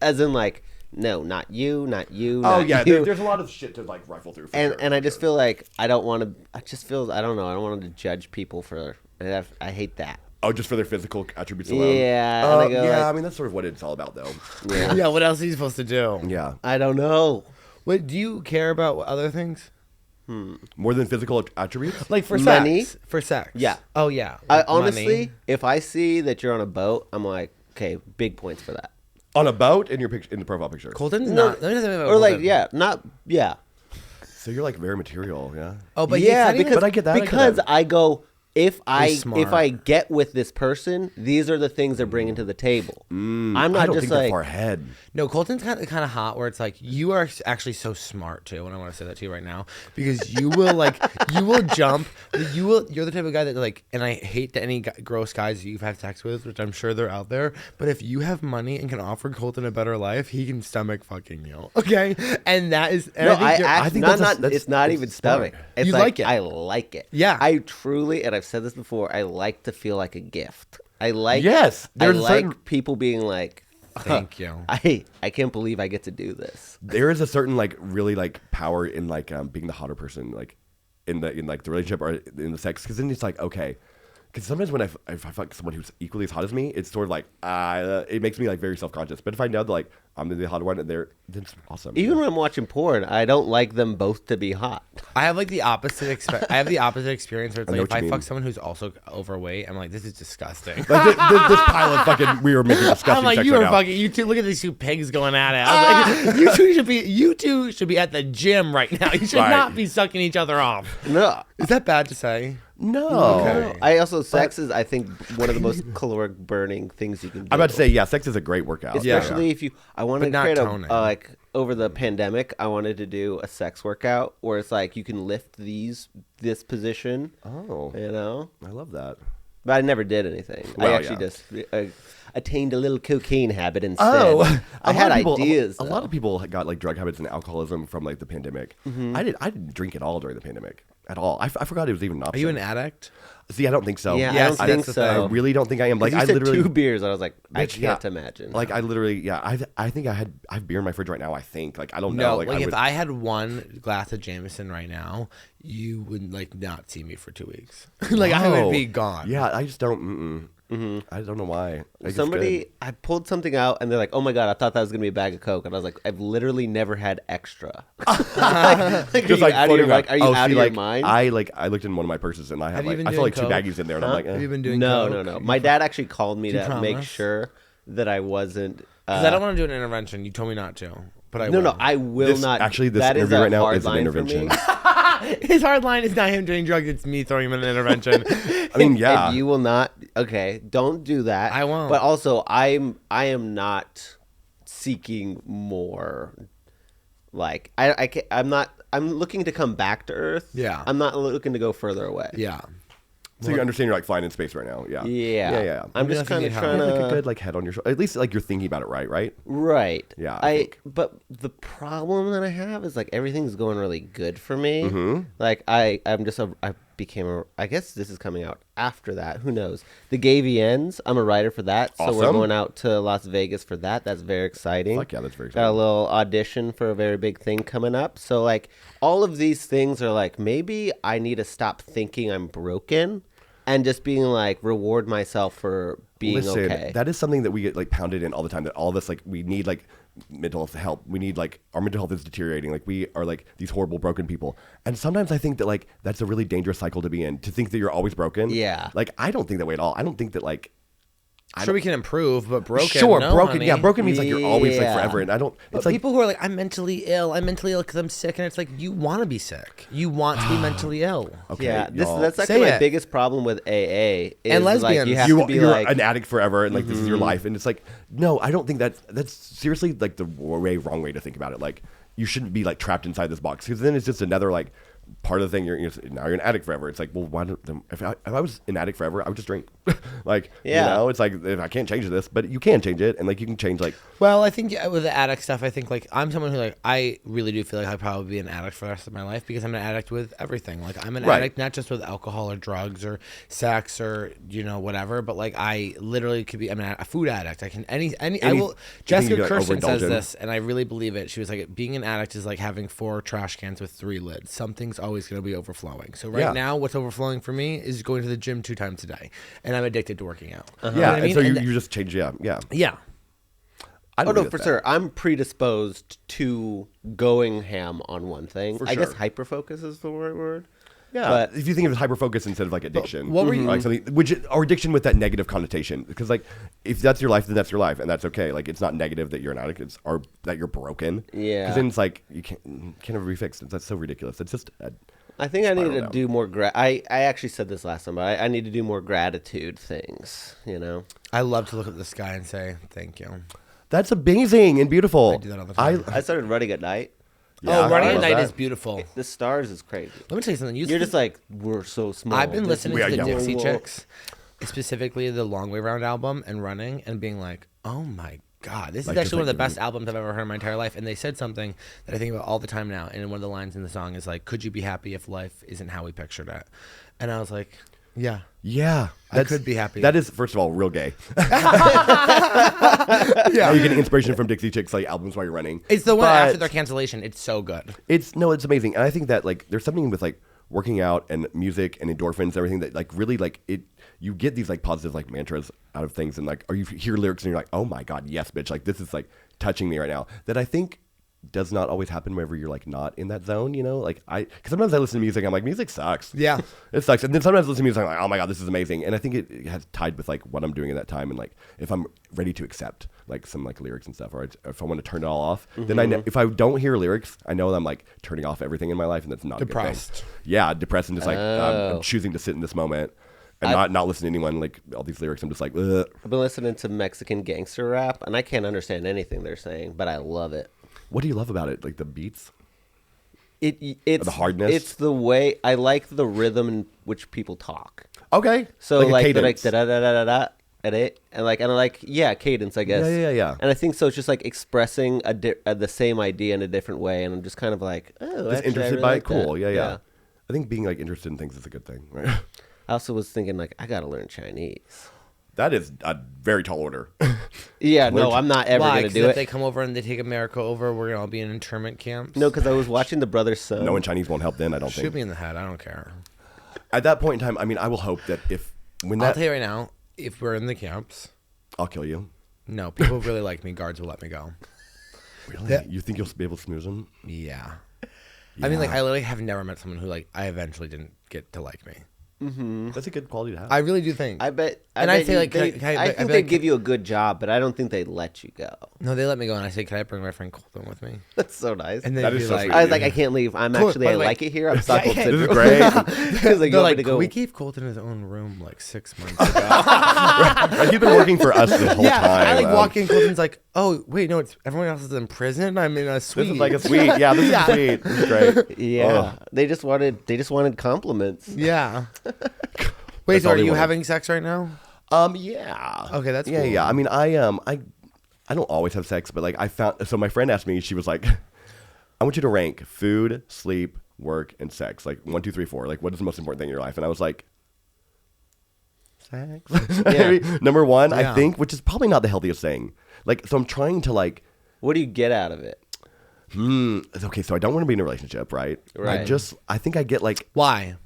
as in like, no, not you, not you. Oh not yeah, you. there's a lot of shit to like rifle through. For and sure, and for I just sure. feel like I don't want to. I just feel I don't know. I don't want to judge people for. And I hate that. Oh, just for their physical attributes alone. Yeah, and I go yeah. like- I mean, that's sort of what it's all about, though. Yeah, Yeah, what else are you supposed to do? Yeah, I don't know. Wait, do you care about other things? more than physical attributes. Like for Money? sex? For sex. Yeah. Oh, yeah. I Like honestly, money. if I see that you're on a boat, I'm like, okay, big points for that. On a boat in your picture, in the profile picture. Colton's No, not. Let me tell you about or like, Colton. yeah, not yeah. So you're like very material, yeah. Oh, but yeah, it's not even- because But I get that, I get because that. I go if I smart. get with this person, these are the things they're bringing to the table. I'm I not don't just think they're like far ahead. No, Colton's kind of hot where it's like you are actually so smart too, and I want to say that to you right now because you will you will jump, you're the type of guy that like, and I hate that any gross guys you've had sex with, which I'm sure they're out there, but if you have money and can offer Colton a better life, he can stomach fucking you, okay? And that is, and no, I think I think not, that's not it's not it's even smart. stomach. It's You like it. I like it. Yeah. I truly, and I've said this before, I like to feel like a gift. I like Yes, I there's a like certain- people being like, Thank you. I can't believe I get to do this. There is a certain like really like power in like being the hotter person, like in like the relationship or in the sex, because then it's like okay. Because sometimes when if I fuck someone who's equally as hot as me, it's sort of like it makes me like very self conscious. But if I know that like I'm the hotter one and then it's awesome. Even when I'm watching porn, I don't like them both to be hot. I have like the opposite. I have the opposite experience where it's I like know if what I you fuck mean. someone who's also overweight, I'm like, this is disgusting. like this pile of fucking we were making disgusting I'm like, sex you right are now. fucking. You two, look at these two pigs going at it. I was like, you two should be at the gym right now. You should Right. not be sucking each other off. No. Is that bad to say? No. Okay. I also sex is I think one of the most caloric burning things you can do. I'm about to say yeah, sex is a great workout. Yeah. Especially if you, I wanted But to not create toning. like over the pandemic, I wanted to do a sex workout where it's like you can lift this position, Oh, you know. I love that. But I never did anything. I Well, actually yeah. just attained a little cocaine habit instead. Oh, I had ideas. A lot of people got like drug habits and alcoholism from like the pandemic. I didn't drink at all during the pandemic at all. I forgot it was even an option. Are you an addict? See, I don't think so. Yeah, Yes, I don't think that's the so. thing. I really don't think I am. Like you I said literally 2 beers. I was like, I Bitch, yeah. can't imagine. Like I literally, yeah. I think I have beer in my fridge right now. I think like I don't No, know. like, I if would- I had one glass of Jameson right now, you would like not see me for 2 weeks. Like I would Whoa. be gone. Yeah, I just don't. I don't know why. It's Somebody, good. I pulled something out and they're like, "Oh my god, I thought that was gonna be a bag of Coke," and I was like, "I've literally never had extra." like, Just like are you floating out of your, around. like, are you Oh, out see, of your like, mind? I looked in one of my purses and I Have have you like been I saw doing like 2 coke? baggies in there and I'm like, Have you been doing no, coke? no. My dad actually called me Do you to make promise? sure that I wasn't. Because I don't want to do an intervention. You told me not to, but I No, will. no, I will This- not. actually, this that is interview a right now hard is an line for me. intervention. His hard line is not him doing drugs. It's me throwing him in an intervention. I mean, yeah. And you will not. Okay, don't do that. I won't. But also, I am not seeking more. Like I can't, I'm not. I'm looking to come back to Earth. Yeah. I'm not looking to go further away. Yeah. So you understand you're like flying in space right now. Yeah. Yeah. I'm Maybe just that's what kind you of need trying You have, to. like a good like head on your shoulder. At least like you're thinking about it, right? Right. Yeah, I think. But the problem that I have is like everything's going really good for me. Mm-hmm. Like I became a. I guess this is coming out after that. Who knows? The Gay VNs. I'm a writer for that, so we're Awesome. going out to Las Vegas for that. That's very exciting. Fuck yeah, that's very Got a exciting. little audition for a very big thing coming up. So like all of these things are like maybe I need to stop thinking I'm broken. and just being like reward myself for being okay. That is something that we get like pounded in all the time. That all of us like we need like mental help. We need like our mental health is deteriorating. Like we are like these horrible broken people. And sometimes I think that like that's a really dangerous cycle to be in. To think that you're always broken. Yeah. Like I don't think that way at all. I don't think that like. Sure, we can improve, but broken. Sure, no, broken. honey. Yeah, broken means like you're always like Yeah. forever. And I don't. But It's like people who are like, I'm mentally ill because I'm sick, and it's like you want to be sick. You want to be mentally ill. okay, Yeah, y'all. that's Say actually my it. biggest problem with AA. Is And like, lesbians. you have you, to be you're like, an addict forever, and like this is your life, and it's like no, I don't think that's seriously like the wrong way to think about it. Like you shouldn't be like trapped inside this box because then it's just another like part of the thing. Now you're an addict forever. It's like, well, why don't if I was an addict forever, I would just drink. Like Yeah. you know, it's like if I can't change this, but you can change it, and like you can change like Well, I think with the addict stuff, I think like I'm someone who like I really do feel like I'd probably be an addict for the rest of my life because I'm an addict with everything. Like I'm an Right. addict not just with alcohol or drugs or sex or whatever, but like I literally could be. I'm a food addict. I can I will. Jessica you, like, Kirsten says overindulge in. this, and I really believe it. She was like, being an addict is like having 4 trash cans with 3 lids. Something's always going to be overflowing. So right Yeah. now, what's overflowing for me is going to the gym 2 times a day, and I'm addicted to working out. You know yeah, what I and mean? so And you just change yeah. yeah. I oh don't no, get for that. sure. I'm predisposed to going ham on one thing. For I guess sure. hyperfocus is the right word. Yeah, But- if you think of it as hyperfocus instead of like addiction, what were you- like something or addiction with that negative connotation? Because like if that's your life, then that's your life, and that's okay. Like it's not negative that you're an addict, it's or that you're broken. Yeah. because then it's like you can't ever be fixed. That's so ridiculous. It's just I think I need spiral to down. do more. I actually said this last time, but I need to do more gratitude things. You know. I love to look at the sky and say thank you. that's amazing and beautiful. I do that all the time. I started running at night. Yeah, running I at love night that. is beautiful. The stars is crazy. Let me tell you something. You're just like, we're so small. I've been listening We to are the yellow. Dixie Whoa. Chicks, specifically the Long Way Round album, and running and being like, oh my God, this Like, is just actually one of like the best albums I've ever heard in my entire life. And they said something that I think about all the time now. And one of the lines in the song is like, could you be happy if life isn't how we pictured it? And I was like, yeah. Yeah, I could be happy. That is, first of all, real gay. Yeah. You're getting inspiration from Dixie Chicks like albums while you're running. It's the one But after their cancellation. It's so good. it's amazing, and I think that like there's something with like working out and music and endorphins and everything that like really like it. You get these like positive like mantras out of things, and like or you hear lyrics and you're like, oh my God, yes, bitch, like this is like touching me right now. That I think does not always happen whenever you're like not in that zone, you know? Like because sometimes I listen to music, I'm like, music sucks. Yeah. It sucks. And then sometimes I listen to music, I'm like, oh my God, this is amazing. And I think it has tied with like what I'm doing at that time, and like if I'm ready to accept like some like lyrics and stuff, or if I want to turn it all off, then I know if I don't hear lyrics, I know that I'm like turning off everything in my life, and that's not a good Depressed. thing. Yeah, depressed, and just like I'm choosing to sit in this moment and not listen to anyone. Like all these lyrics, I'm just like, ugh. I've been listening to Mexican gangster rap, and I can't understand anything they're saying, but I love it. What do you love about it? Like the beats? It's The hardness? It's the way I like the rhythm in which people talk. Okay, So a like they're like cadence. da da da da da and I like yeah, cadence, I guess. Yeah. And I think so. It's just like expressing the same idea in a different way, and I'm just kind of like, oh, Just actually, I interested really by like it. Cool. that. Yeah. I think being like interested in things is a good thing, right? I also was thinking like I gotta learn Chinese. That is a very tall order. Yeah, no, I'm not ever Why? gonna 'Cause do if it. they come over and they take America over, we're gonna all be in internment camps. No, because I was watching the Brothers Son. Knowing Chinese won't help then, I don't Shoot think. me in the head. I don't care. At that point in time, I mean, I will hope that when I'll that, tell you right now, if we're in the camps, I'll kill you. no, people who really like me, guards will let me go. Really? Yeah. You think you'll be able to snooze them? Yeah. I mean, like, I literally have never met someone who, like, I eventually didn't get to like me. That's a good quality to have. I really do think. I bet. And I I'd bet say, you- like, they- can I- I I'd think be they like- give you a good job, but I don't think they let you go. No, they let me go, and I say, can I bring my friend Colton with me? That's so nice. And That they'd is be so like, sweet. I was like, I can't leave. I'm Cool, actually, by I the way- like it here. I'm Stockholm Yeah, syndrome. This is great. Because like, you they're want me like, to go. we gave Colton his own room, like, 6 months ago. Right, you've been working for us the whole yeah, time. I, like, walk in, Colton's like, oh, wait, no, it's everyone else is in prison. I'm in a suite. This is like a sweet. Yeah, this is sweet. This is great. Yeah, they just wanted compliments. Yeah. Wait, That's so all are they you wanted. having sex right now? Yeah. Okay, that's yeah, cool. yeah. I mean, I don't always have sex, but like I found. So my friend asked me. She was like, "I want you to rank food, sleep, work, and sex. Like 1, 2, 3, 4. Like what is the most important thing in your life?" And I was like, sex. Number one, Yeah. I think, which is probably not the healthiest thing. Like, so I'm trying to like. What do you get out of it? Okay, so I don't want to be in a relationship, right? Right. I think I get like Why?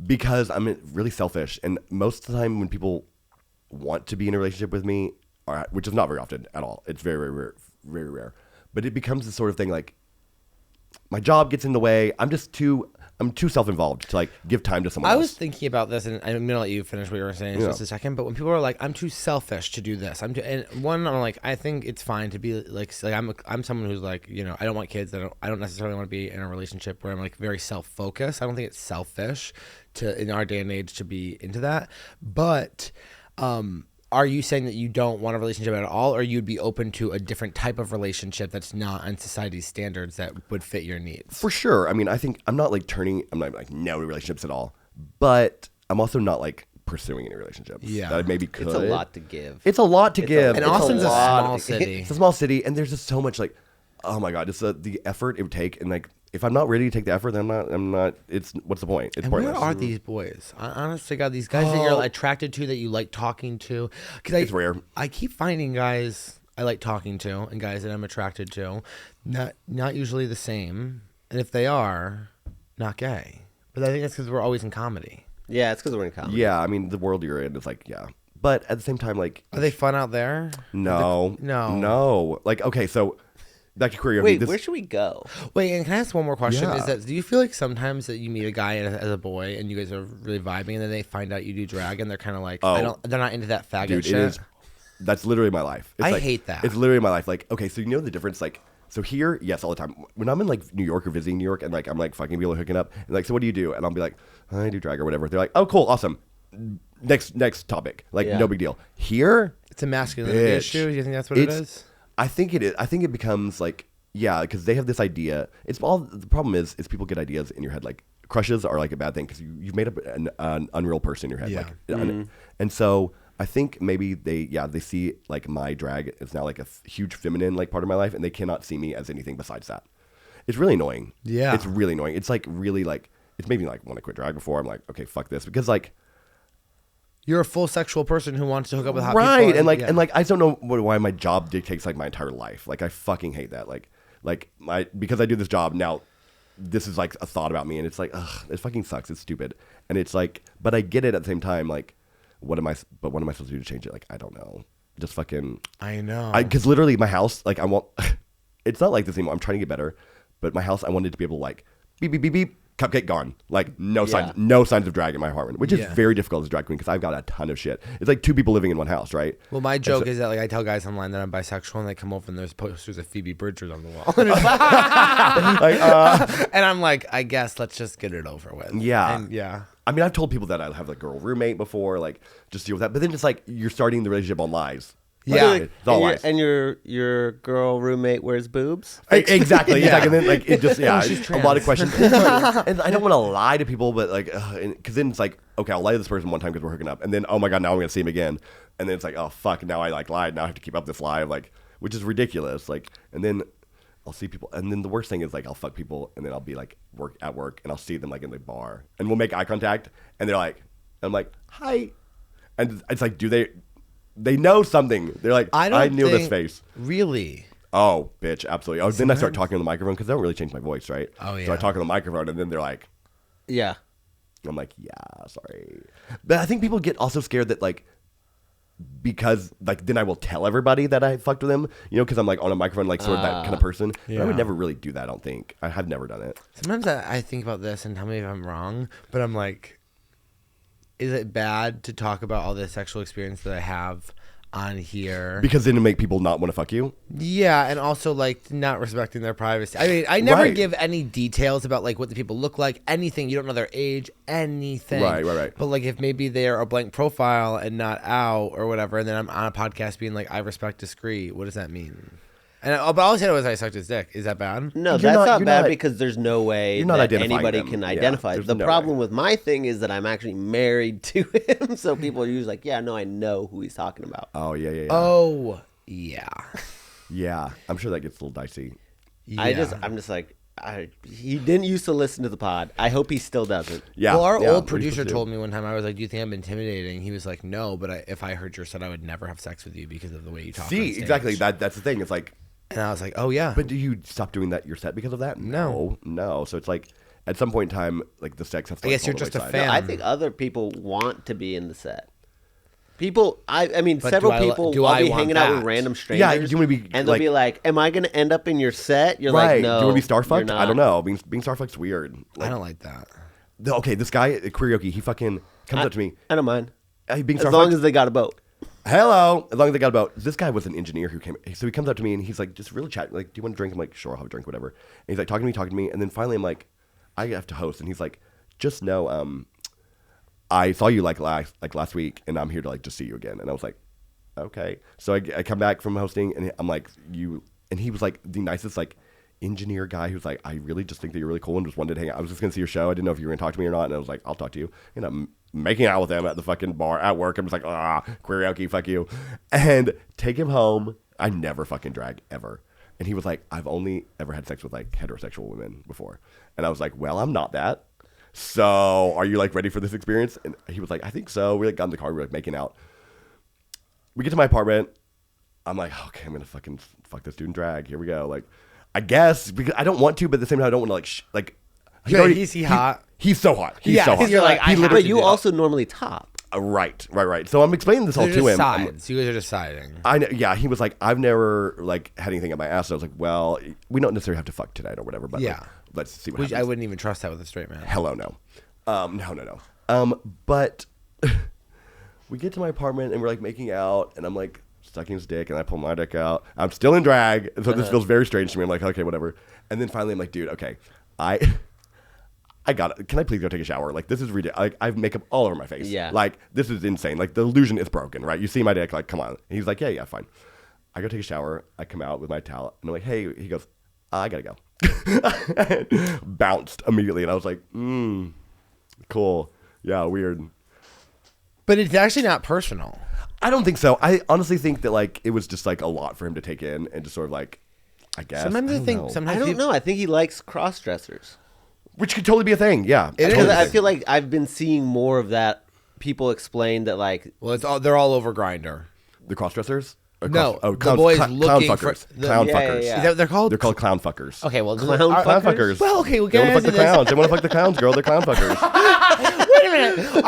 Because I'm really selfish, and most of the time when people want to be in a relationship with me, which is not very often at all, it's very, very rare, very rare. But it becomes this sort of thing like my job gets in the way. I'm too self-involved to like give time to someone else. I was thinking about this, and I'm gonna let you finish what you were saying in just a second. But when people are like, "I'm too selfish to do this," I'm like, I think it's fine to be like I'm someone who's like, you know, I don't want kids. I don't necessarily want to be in a relationship where I'm like very self-focused. I don't think it's selfish in our day and age to be into that. But are you saying that you don't want a relationship at all, or you'd be open to a different type of relationship that's not on society's standards that would fit your needs? For sure. I mean, I think I'm not like no relationships at all, but I'm also not like pursuing any relationships. Yeah. That I maybe could. It's a lot to give. It's a lot to give. And It's Austin's a lot small to- city. It's a small city, and there's just so much like, oh my god, just the effort it would take, and like if I'm not ready to take the effort, then I'm not. It's what's the point? It's And pointless. where are these boys? Honestly, God, these guys that you're attracted to, that you like talking to. It's rare. I keep finding guys I like talking to and guys that I'm attracted to, not usually the same. And if they are, not gay. But I think that's because we're always in comedy. Yeah, it's because we're in comedy. Yeah, I mean the world you're in is like but at the same time like Are they fun out there? no. Like okay, so back to queer. Wait, where should we go? Wait, and can I ask one more question? Yeah. Is that do you feel like sometimes that you meet a guy as a boy and you guys are really vibing, and then they find out you do drag and they're kind of like, they're not into that faggot dude, shit? it is. That's literally my life. It's I like, hate that. It's literally my life. Like, okay, so you know the difference, like, so here, yes, all the time. When I'm in like New York or visiting New York, and like I'm like fucking people hooking up, and like, so what do you do? And I'll be like, I do drag or whatever. They're like, oh, cool, awesome. Next topic, like no big deal. Here, It's a masculinity bitch, issue. Do you think that's what it is? I think it is. I think it becomes like because they have this idea. It's all the problem is people get ideas in your head like crushes are like a bad thing because you've made up an unreal person in your head. Yeah. Like, and so I think maybe they see like my drag is now like a huge feminine like part of my life, and they cannot see me as anything besides that. It's really annoying. Yeah. It's really annoying. It's like really like it's made me like want to quit drag before. I'm like, okay, fuck this, because like You're a full sexual person who wants to hook up with hot right people. and like I just don't know why my job dictates like my entire life. Like I fucking hate that. Like because I do this job now, this is like a thought about me, and it's like, ugh, it fucking sucks. It's stupid, and it's like, but I get it at the same time. Like, what am I supposed to do to change it? Like, I don't know. Just fucking. I know. Because literally my house, like I want. It's not like this anymore. I'm trying to get better, but my house, I wanted to be able to like beep beep beep beep. Cupcake gone. Like no signs of drag in my apartment, which is very difficult as a drag queen because I've got a ton of shit. It's like two people living in one house, right? Well, my joke is that like I tell guys online that I'm bisexual, and they come over and there's posters of Phoebe Bridgers on the wall, and, it's and I'm like, I guess let's just get it over with. Yeah, and, yeah. I mean, I've told people that I have like a girl roommate before, like just deal with that. But then it's like you're starting the relationship on lies. Like, Yeah. it's all lies. And your girl roommate wears boobs? Exactly. Yeah. And then like it just she's a lot of questions. And I don't want to lie to people, but like because then it's like, okay, I'll lie to this person one time because we're hooking up, and then oh my god, now I'm gonna see him again, and then it's like, oh fuck, now I like lied, now I have to keep up this lie, like, which is ridiculous. Like, and then I'll see people, and then the worst thing is like I'll fuck people, and then I'll be like at work, and I'll see them like in the bar, and we'll make eye contact, and they're like, I'm like, hi, and it's like, do they know something? They're like, I knew this face. Really? Oh, bitch, absolutely. Oh, then I start talking on the microphone because I don't really change my voice, right? Oh, yeah. So I talk on the microphone, and then they're like, Yeah. I'm like, yeah, sorry. But I think people get also scared that like, because like then I will tell everybody that I fucked with them, you know, because I'm like on a microphone, like sort of that kind of person. But I would never really do that. I don't think I have never done it. Sometimes I think about this, and tell me if I'm wrong, but I'm like, is it bad to talk about all the sexual experience that I have on here? Because then it make people not want to fuck you. Yeah, and also like not respecting their privacy. I mean, I never give any details about like what the people look like, anything. You don't know their age, anything. Right. But like if maybe they're a blank profile and not out or whatever, and then I'm on a podcast being like, I respect discreet. What does that mean? And but all I said was I sucked his dick. Is that bad? No, You're that's not- not you're bad not- because there's no way you're not that identifying anybody them. can Yeah, identify. there's The no problem way. with my thing is that I'm actually married to him, so people are usually like, yeah, no, I know who he's talking about. Oh yeah. Oh yeah. Yeah, I'm sure that gets a little dicey. I'm just like, he didn't used to listen to the pod. I hope he still doesn't. Yeah. Well, our yeah, old what are you producer supposed to do? told me one time, I was like, do you think I'm intimidating? He was like, no, but if I heard your set, I would never have sex with you because of the way you talk. See, on stage. exactly. That's the thing. It's like, And I was like, oh yeah. but do you stop doing that your set because of that? No. So it's like, at some point in time, like the sex has to. I guess fall you're to the just a wayside. fan. I think other people want to be in the set. People, I mean, But several do I- people do will I be want hanging out with that? random Yeah, strangers. you wanna be, and they'll like- be like, "Am I going to end up in your set?" You're Right? like, "No." Do you want to be star you're fucked? I not. don't know. Being star fucked's weird. I don't like that. Okay, this guy at karaoke, he fucking comes up to me. I don't mind. Being As star long fucked. as they got a boat. Hello. As long as they got about. This guy was an engineer who came. So he comes up to me and he's like, just really chatting. Like, do you want a drink? I'm like, sure, I'll have a drink, whatever. And he's like talking to me. And then finally, I'm like, I have to host. And he's like, just know, I saw you like last week, and I'm here to like just see you again. And I was like, okay. So I come back from hosting, and I'm like, you. And he was like the nicest like engineer guy who's like, I really just think that you're really cool and just wanted to hang out. I was just gonna see your show. I didn't know if you were gonna talk to me or not. And I was like, I'll talk to you. And I'm making out with him at the fucking bar at work. I'm just like, karaoke, fuck you. And take him home. I never fucking drag ever. And he was like, I've only ever had sex with like heterosexual women before. And I was like, well, I'm not that. So are you like ready for this experience? And he was like, I think so. We like got in the car. We were like making out. We get to my apartment. I'm like, okay, I'm gonna fucking fuck this dude in drag. Here we go. Like, I guess because I don't want to, but at the same time, I don't want to like. Is he hot? He's so hot. He's Yeah, so hot. you're like, I have But to you do also normally top. Right. So I'm explaining this all They're to just him. I'm- sides. You guys are deciding. I know, yeah, he was like, I've never like had anything up my ass. So I was like, well, we don't necessarily have to fuck tonight or whatever, but Yeah. like, let's see what Which happens. I wouldn't even trust that with a straight man. Hello, no. No. But we get to my apartment and we're like making out, and I'm like sucking his dick, and I pull my dick out. I'm still in drag, and so this feels very strange to me. I'm like, okay, whatever. And then finally, I'm like, dude, okay, I got it. Can I please go take a shower? Like, this is ridiculous. Like, I have makeup all over my face. Yeah. Like, this is insane. Like, the illusion is broken, right? You see my dick, like, come on. And he's like, yeah, fine. I go take a shower. I come out with my towel, and I'm like, hey. He goes, I gotta go. Bounced immediately, and I was like, cool. Yeah, weird. But it's actually not personal. I don't think so. I honestly think that, like, it was just, like, a lot for him to take in and just sort of, like, I guess. Sometimes I don't think know. sometimes I don't people- know. I think he likes cross dressers. Which could totally be a thing, yeah. It Because is. I feel like I've been seeing more of that. People explain that like Well, they're all over Grinder. The cross-dressers? Or No, oh, the clown, boys clown looking fuckers. for the- Clown Yeah, fuckers. yeah. Is that what they're called? They're called clown fuckers. Okay, well, Clown Clown fuckers. Well, okay, we'll They get want to into fuck the this. clowns. They want to fuck the clowns, girl. They're clown fuckers. Wait a minute.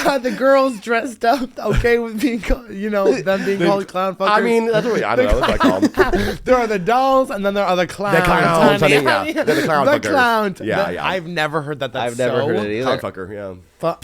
Are the girls dressed up okay with being called, them being called clown fuckers? I mean, that's what I don't know. That's what I call them. there are the dolls, and then there are the clowns. The clowns, honey. honey, yeah. They're the clown The fuckers. clowns. Yeah, The- yeah. I've never heard that. That's I've never so heard it either. Clown fucker, yeah.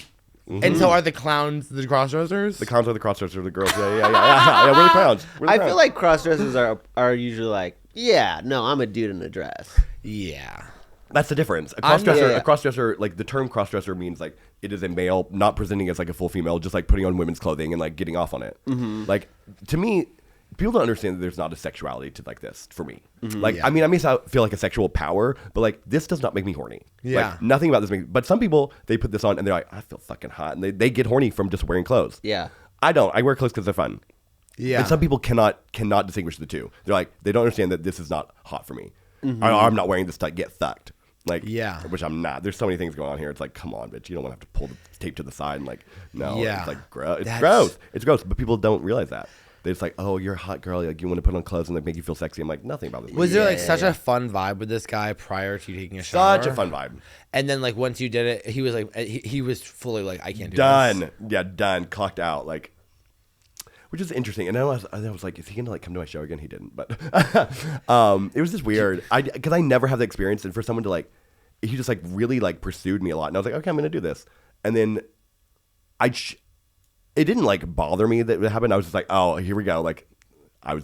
And so are the clowns the crossdressers? The clowns are the cross-dressers, the girls. Yeah. We're the clowns. We're the I clowns. feel like cross dressers are usually like, yeah, no, I'm a dude in a dress. Yeah. That's the difference. A I'm- crossdresser, yeah. a crossdresser, like the term crossdresser means like it is a male not presenting as like a full female, just like putting on women's clothing and like getting off on it. Like to me, people don't understand that there's not a sexuality to like this for me. Like Yeah. I mean, I may feel like a sexual power, but like this does not make me horny. Yeah. Like, nothing about this makes. But some people they put this on and they're like, I feel fucking hot, and they get horny from just wearing clothes. Yeah. I don't. I wear clothes because they're fun. Yeah. And some people cannot distinguish the two. They're like, they don't understand that this is not hot for me. I'm not wearing this to get fucked. Like, Yeah. which I'm not. There's so many things going on here. It's like, come on, bitch. You don't want to have to pull the tape to the side and like, no. Yeah. It's like, it's That's- gross. It's gross. But people don't realize that. They're just like, oh, you're a hot girl. Like, you want to put on clothes and like make you feel sexy. I'm like, nothing about this. Was movie. there like such a fun vibe with this guy prior to taking a shower? Such a fun vibe. And then like once you did it, he was like he was fully like, I can't do this. Done. Yeah, done. Clocked out. Like, which is interesting. And I was like, is he gonna like come to my show again? He didn't. But it was just weird. Because I never have the experience, and for someone to like, he just like really like pursued me a lot, and I was like, okay, I'm gonna do this. And then it didn't like bother me that it happened. I was just like, oh, here we go. Like,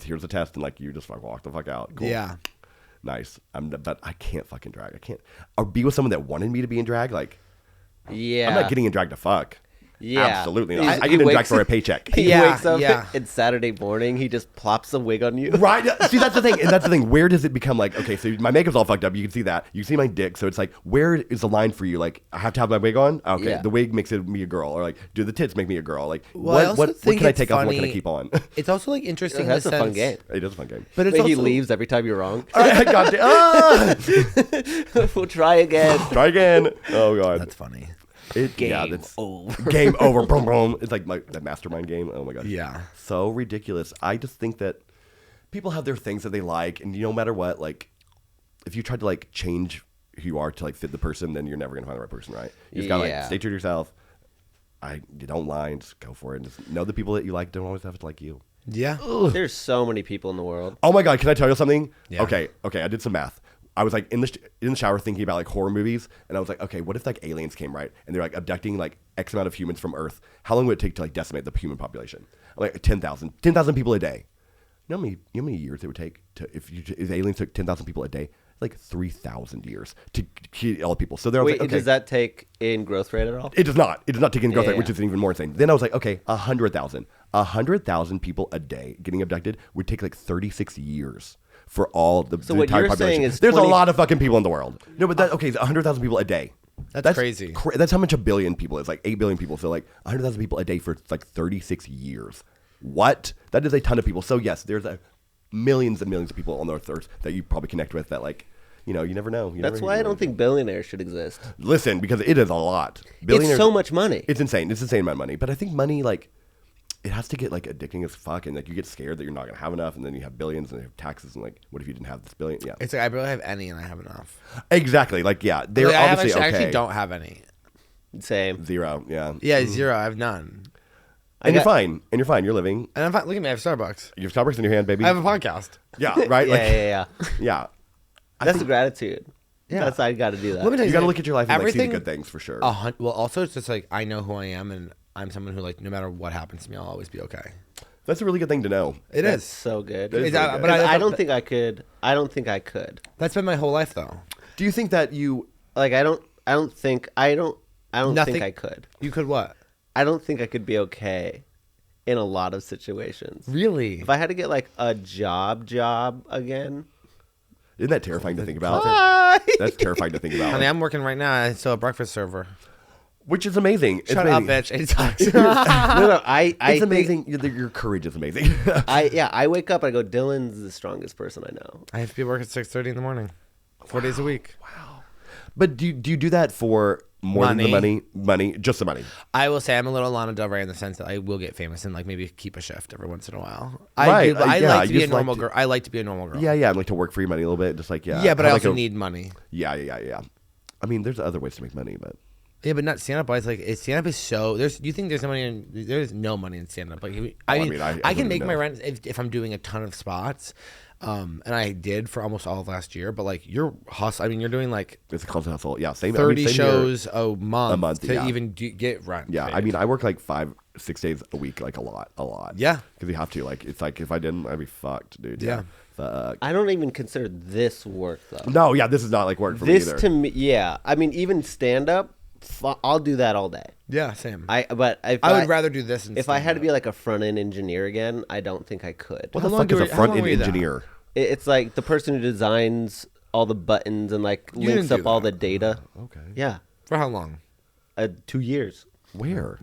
here's the test, and like you just walk the fuck out. Cool. Yeah. Nice. But I can't fucking drag. I can't. Or be with someone that wanted me to be in drag. Like, Yeah. I'm not getting in drag to fuck. Yeah. Absolutely not. He- I he get in drag wakes for a up- paycheck. He Yeah, wakes up yeah. and Saturday morning, he just plops a wig on you. Right. See, that's the thing. And that's the thing. Where does it become like, okay, so my makeup's all fucked up. You can see that. You can see my dick. So it's like, where is the line for you? Like, I have to have my wig on? Okay. Yeah. The wig makes me a girl. Or like, do the tits make me a girl? Like, Well, I also what think can I it's take off and what can I funny- keep on? It's also like interesting. That's in a the fun game. sense- It is a fun game. But it's But he also, leaves every time you're wrong. All right, goddamn. We'll try again. Try again. Oh, God. That's funny. Game that's over. Game over. Boom, boom. It's like that mastermind game. Oh, my God. Yeah. So ridiculous. I just think that people have their things that they like, and no matter what, like if you tried to like change who you are to like fit the person, then you're never gonna find the right person, right? You just gotta like stay true to yourself. You don't lie, and just go for it. And just know the people that you like don't always have to like you. Yeah. There's so many people in the world. Oh my god, can I tell you something? Yeah. Okay, I did some math. I was like in the shower thinking about like horror movies, and I was like, okay, what if like aliens came, right? And they're like abducting like X amount of humans from Earth. How long would it take to like decimate the human population? I'm like 10,000 people a day. You know how many years it would take to if aliens took 10,000 people a day? Like 3,000 years to kill all people. So there was Wait, like, okay. does that take in growth rate at all? It does not. It does not take in growth rate, Yeah. which is even more insane. Then I was like, okay, 100,000. 100,000 people a day getting abducted would take like 36 years for all the So what entire you're population. saying is There's 20 a lot of fucking people in the world. No, but okay, 100,000 people a day. That's crazy. That's how much a billion people is. Like 8 billion people. So like 100,000 people a day for like 36 years. What? That is a ton of people. So yes, there's millions and millions of people on the earth that you probably connect with that like, you know, you never know. That's why I don't think billionaires should exist. Listen, because it is a lot. It's so much money. It's insane. It's insane amount of money. But I think money, like, it has to get like addicting as fuck, and like you get scared that you're not gonna have enough, and then you have billions and you have taxes, and like, what if you didn't have this billion? Yeah, It's like I barely have any, and I have enough. exactly. Like, yeah, they're Like, obviously I okay. actually don't have any. Same. 0. Yeah, Yeah, 0. I have none. and you're fine. And you're fine. You're living. And I'm fine. Look at me. I have Starbucks. You have Starbucks in your hand, baby. I have a podcast. Yeah, right. Yeah, Like, yeah. yeah. That's the gratitude. Yeah. That's I got to do that. Let me tell You got to look at your life and like, see the everything- good things for sure. Well, also it's just like I know who I am, and I'm someone who like no matter what happens to me, I'll always be okay. That's a really good thing to know. It That's is. so good. That is It's, really good. but I don't think I could. I don't think I could. That's been my whole life, though. Do you think that you? Like I don't think Nothing- think I could. You could what? I don't think I could be okay in a lot of situations. Really? If I had to get like a job again. Isn't that terrifying to think about? That's terrifying to think about. Honey, I'm working right now. I still a breakfast server. Which is amazing. It's Shut up, amazing. bitch. It sucks. No, I It's think- amazing. Your courage is amazing. I wake up and I go, Dylan's the strongest person I know. I have to be at work at 6:30 in the morning, 4 days a week. But do you do that for more than the Money. money? Just the money. I will say I'm a little Lana Del Rey in the sense that I will get famous and like maybe keep a shift every once in a while. Right, But I yeah, like to you be a just like normal to- girl. I like to be a normal girl. Yeah, yeah. I'd like to work for your money a little bit. Just like, yeah. Yeah, but I like also need money. Yeah. I mean, there's other ways to make money, but. Yeah, but not stand up. Like stand up is so. You think there's no money in? There's no money in stand up. Like I mean, I can wouldn't make my know. rent if I'm doing a ton of spots, and I did for almost all of last year. But like you're hustle. I mean, you're doing like It's a constant hustle. Yeah, same. 30 same shows Here. a month to yeah. even get rent. Yeah, paid. I mean, I work like 5-6 days a week, like a lot. Yeah. Because you have to. Like, it's like if I didn't, I'd be fucked, dude. Yeah. Fuck. I don't even consider this work though. No, yeah, this is not like work for me This either. to me, yeah. I mean, even stand up, I'll do that all day. Yeah, same. But if I would rather do this. If I had to be like a front end engineer again, I don't think I could. What How the long fuck is a how front long end were you there? engineer? It's like the person who designs all the buttons and like You links didn't up do all that. the data. Okay. Yeah, For how long? 2 years Where?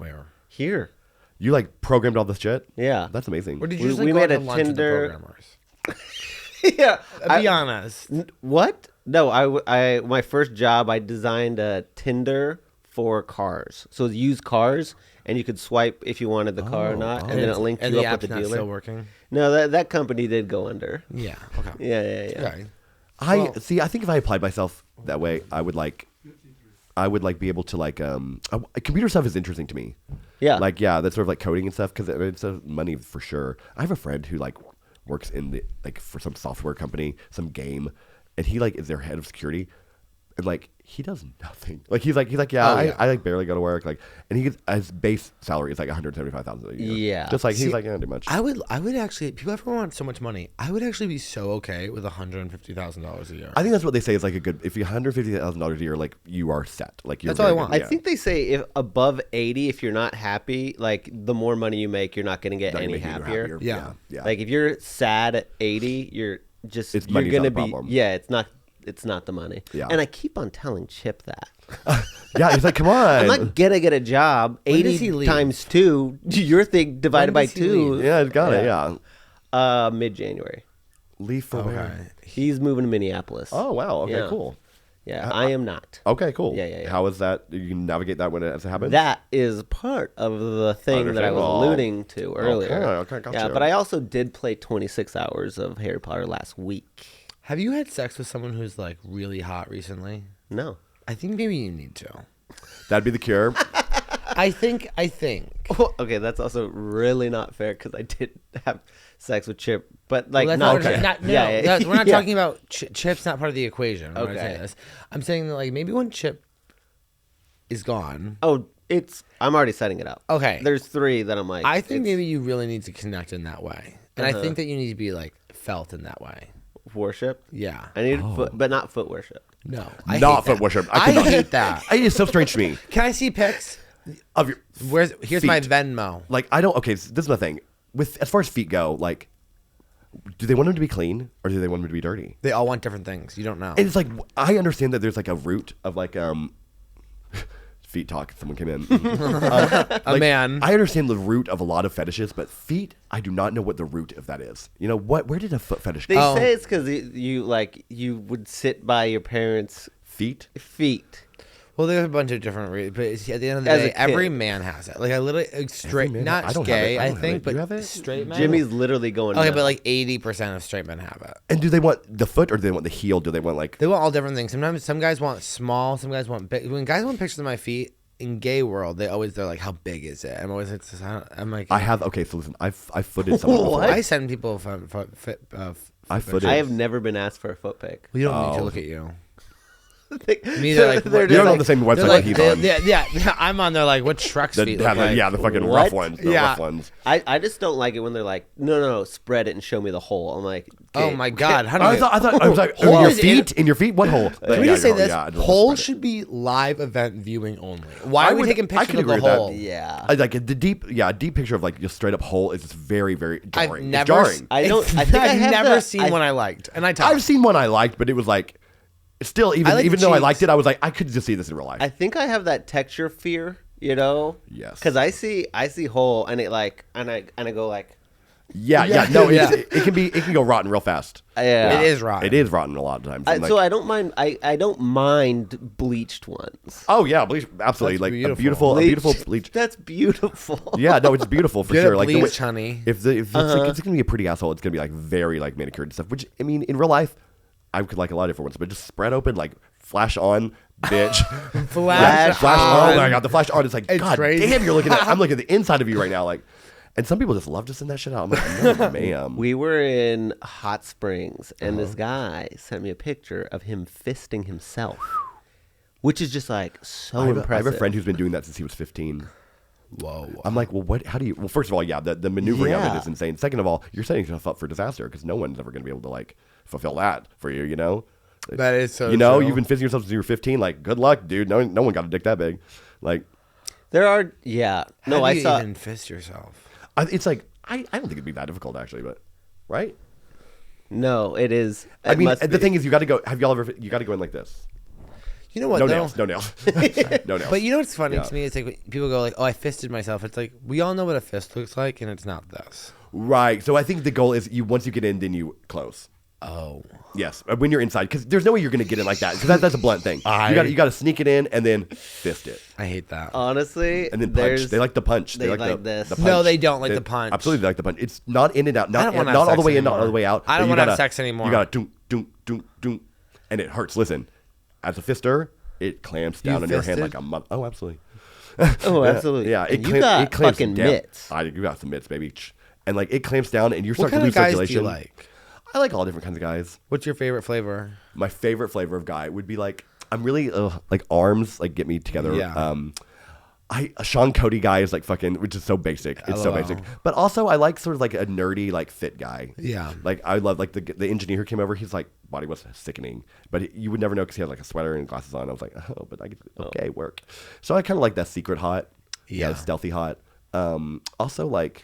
here. You like programmed all this shit? Yeah. That's amazing. Or did you We- just like we go made out a to lunch with the Tinder- programmers? Yeah. Be honest. What? No, I my first job I designed a Tinder for cars. So used cars, and you could swipe if you wanted the car or not, and then it linked and you the up app's with the not dealer. still working. No, that company did go under. Yeah. Okay. Yeah. Okay. See. I think if I applied myself that way, I would like be able to like computer stuff is interesting to me. Yeah. Like that's sort of like coding and stuff because it's money for sure. I have a friend who like works in the like for some software company, some game, and he like is their head of security, and like he does nothing. Like he's like yeah, I like barely go to work. Like, and he gets his base salary is like $175,000 a year. Yeah. Just like See, he's like, I don't do much. I would actually. People ever want so much money? I would actually be so okay with $150,000 a year. I think that's what they say is like a good. If you $150,000 a year, like you are set. Like you're That's all I very want. good, I think they say if above 80, if you're not happy, like the more money you make, you're not going to get Not any making you happier. Yeah. yeah. Like if you're sad at 80, you're just It's you're money's going to not the be problem. yeah, it's not the money. Yeah. And I keep on telling Chip that. Yeah, he's like, come on. I'm not gonna get a job. When does 80 he leave? times 2, your thing divided When by does he 2. leave? Yeah, got it. Yeah. Mid-January. Leave for where? Okay. He's moving to Minneapolis. Oh wow. Okay, Yeah. cool. Yeah, I am not. Okay, cool. Yeah. How is that? You can navigate that when it happens. That is part of the thing that I was Understandable. alluding to earlier. Okay, gotcha. Yeah, but I also did play 26 hours of Harry Potter last week. Have you had sex with someone who's like really hot recently? No. I think maybe you need to. That'd be the cure. I think. Okay, that's also really not fair because I did have sex with Chip, but like Well, not that's Chip. not- no, Yeah, yeah. we're not Yeah. talking about Chip's not part of the equation. When I say Okay. this. I'm saying that like maybe when Chip is gone. Oh, I'm already setting it up. Okay. There's 3 that I'm like. I think it's maybe you really need to connect in that way, and I think that you need to be like felt in that way. worship. Yeah. I need foot, but not foot worship. No. Not hate foot that. worship. I could not. hate that. It is so strange to me. Can I see pics? Of your Here's my feet. Venmo. Like I don't. Okay, so this is my thing. With as far as feet go, like, do they want them to be clean or do they want them to be dirty? They all want different things. You don't know. And it's like I understand that there's like a root of like feet talk. Someone came in. A man. I understand the root of a lot of fetishes, but feet, I do not know what the root of that is. You know what? Where did a foot fetish They come? say it's because you would sit by your parents' Feet. feet. Well, there's a bunch of different reasons, but at the end of the As a day, kid. every man has it. Like I literally straight, man- not I don't have gay, it. I I don't have think, it. Do you have but it? straight men. Jimmy's literally going. Okay, nuts. but like 80% of straight men have it. And do they want the foot or do they want the heel? Do they want like? They want all different things. Sometimes some guys want small, some guys want big. When guys want pictures of my feet in gay world, they're like, "How big is it?" I'm always like, I'm like, I have. Okay, so listen, I footed someone before. What? I send people I footed. I have never been asked for a foot pic. We don't need to Oh. look at you. Me, they're like, they're what- You're just not on like, the same They're website like, that he's on. yeah, I'm on there like, what Shrek's feet look like? Yeah, the fucking What? rough ones. The Yeah. rough ones. I just don't like it when they're like, no, spread it and show me the hole. I'm like, Oh okay. my God, how do I you... thought I was like, Hole in your is feet? In your feet? What hole? Can we Yeah, just say no, this? yeah, I don't Hole spread it. should be live event viewing only. Why I are we would- taking I pictures could of the agree with that. hole? Yeah. Like the deep picture of like just straight up hole is just very, very jarring. I've It's never, jarring. I don't. I think I I've have never the- seen I- one I liked, and I talked. I've seen one I liked, but it was like still even I like the though I cheeks. liked it, I was like I could just see this in real life. I think I have that texture fear. You know. Yes. Because I see hole and it like and I go like. yeah, no, Yeah. it can go rotten real fast. Yeah. It is rotten. It is rotten a lot of times. And, So like- I don't mind. I don't mind bleached ones. oh yeah, bleach, absolutely, That's like beautiful. a beautiful bleach. That's beautiful. Yeah, no, it's beautiful for Get sure. it Like the bleached, way, honey. if it's, like, it's gonna be a pretty asshole, it's gonna be like very like manicured and stuff. Which I mean, in real life, I could like a lot of different ones, but just spread open, like flash on, bitch. Flash Oh my on. god, the flash on is like, It's god crazy. damn, you're looking at. I'm looking at the inside of you right now, like. And some people just love to send that shit out. I'm like, no, ma'am. We were in Hot Springs, and this guy sent me a picture of him fisting himself, which is just like so I have impressive. a friend who's been doing that since he was 15. Whoa. I'm like, well, what? How do you? Well, first of all, yeah, the maneuvering of Yeah. it is insane. Second of all, you're setting yourself up for disaster because no one's ever going to be able to like fulfill that for you. You know. That is so You know, true. you've been fisting yourself since you were 15. Like, good luck, dude. No one got a dick that big. Like, There are, yeah. No, How I do you saw. even fist yourself? it's like I don't think it'd be that difficult actually, but right. No, it is. I it mean, must the be. thing is, you got to go. Have y'all ever? You got to go in like this. You know what? No though? nails. No nails. No nails. But you know what's funny Yeah. to me? It's like when people go like, "Oh, I fisted myself." It's like we all know what a fist looks like, and it's not this. Right. So I think the goal is you once you get in, then you close. Oh, Yes, when you're inside, because there's no way you're going to get in like that. Because that's a blunt thing. You got to sneak it in and then fist it, I hate that. Honestly, and then punch. They like the punch. they like like the, this. the No, punch. they don't like the punch. Absolutely, they like the punch. It's not in and out. I Not don't wanna not have all the sex way in, not all anymore. the way out. I don't but you wanna have gotta- sex anymore. You got to doom, and it hurts. Listen, as a fister, it clamps down on your hand fisted? like a mother. Oh, absolutely. Oh, absolutely. Yeah, And you clamps- got it clamps fucking down. mitts. You got some mitts, baby. And like it clamps down, and you What start to kind of lose guys do circulation. you like? I like all different kinds of guys. What's your favorite flavor? My favorite flavor of guy would be like I'm really like arms like get me together. Yeah. A Sean Cody guy is like fucking, which is so basic. It's so LOL. basic. But also I like sort of like a nerdy like fit guy. Yeah. Like I love like the engineer who came over. His like body was sickening, but you would never know because he had like a sweater and glasses on. I was like, oh, but I could okay work. So I kind of like that secret hot. Yeah. Stealthy hot. Also like,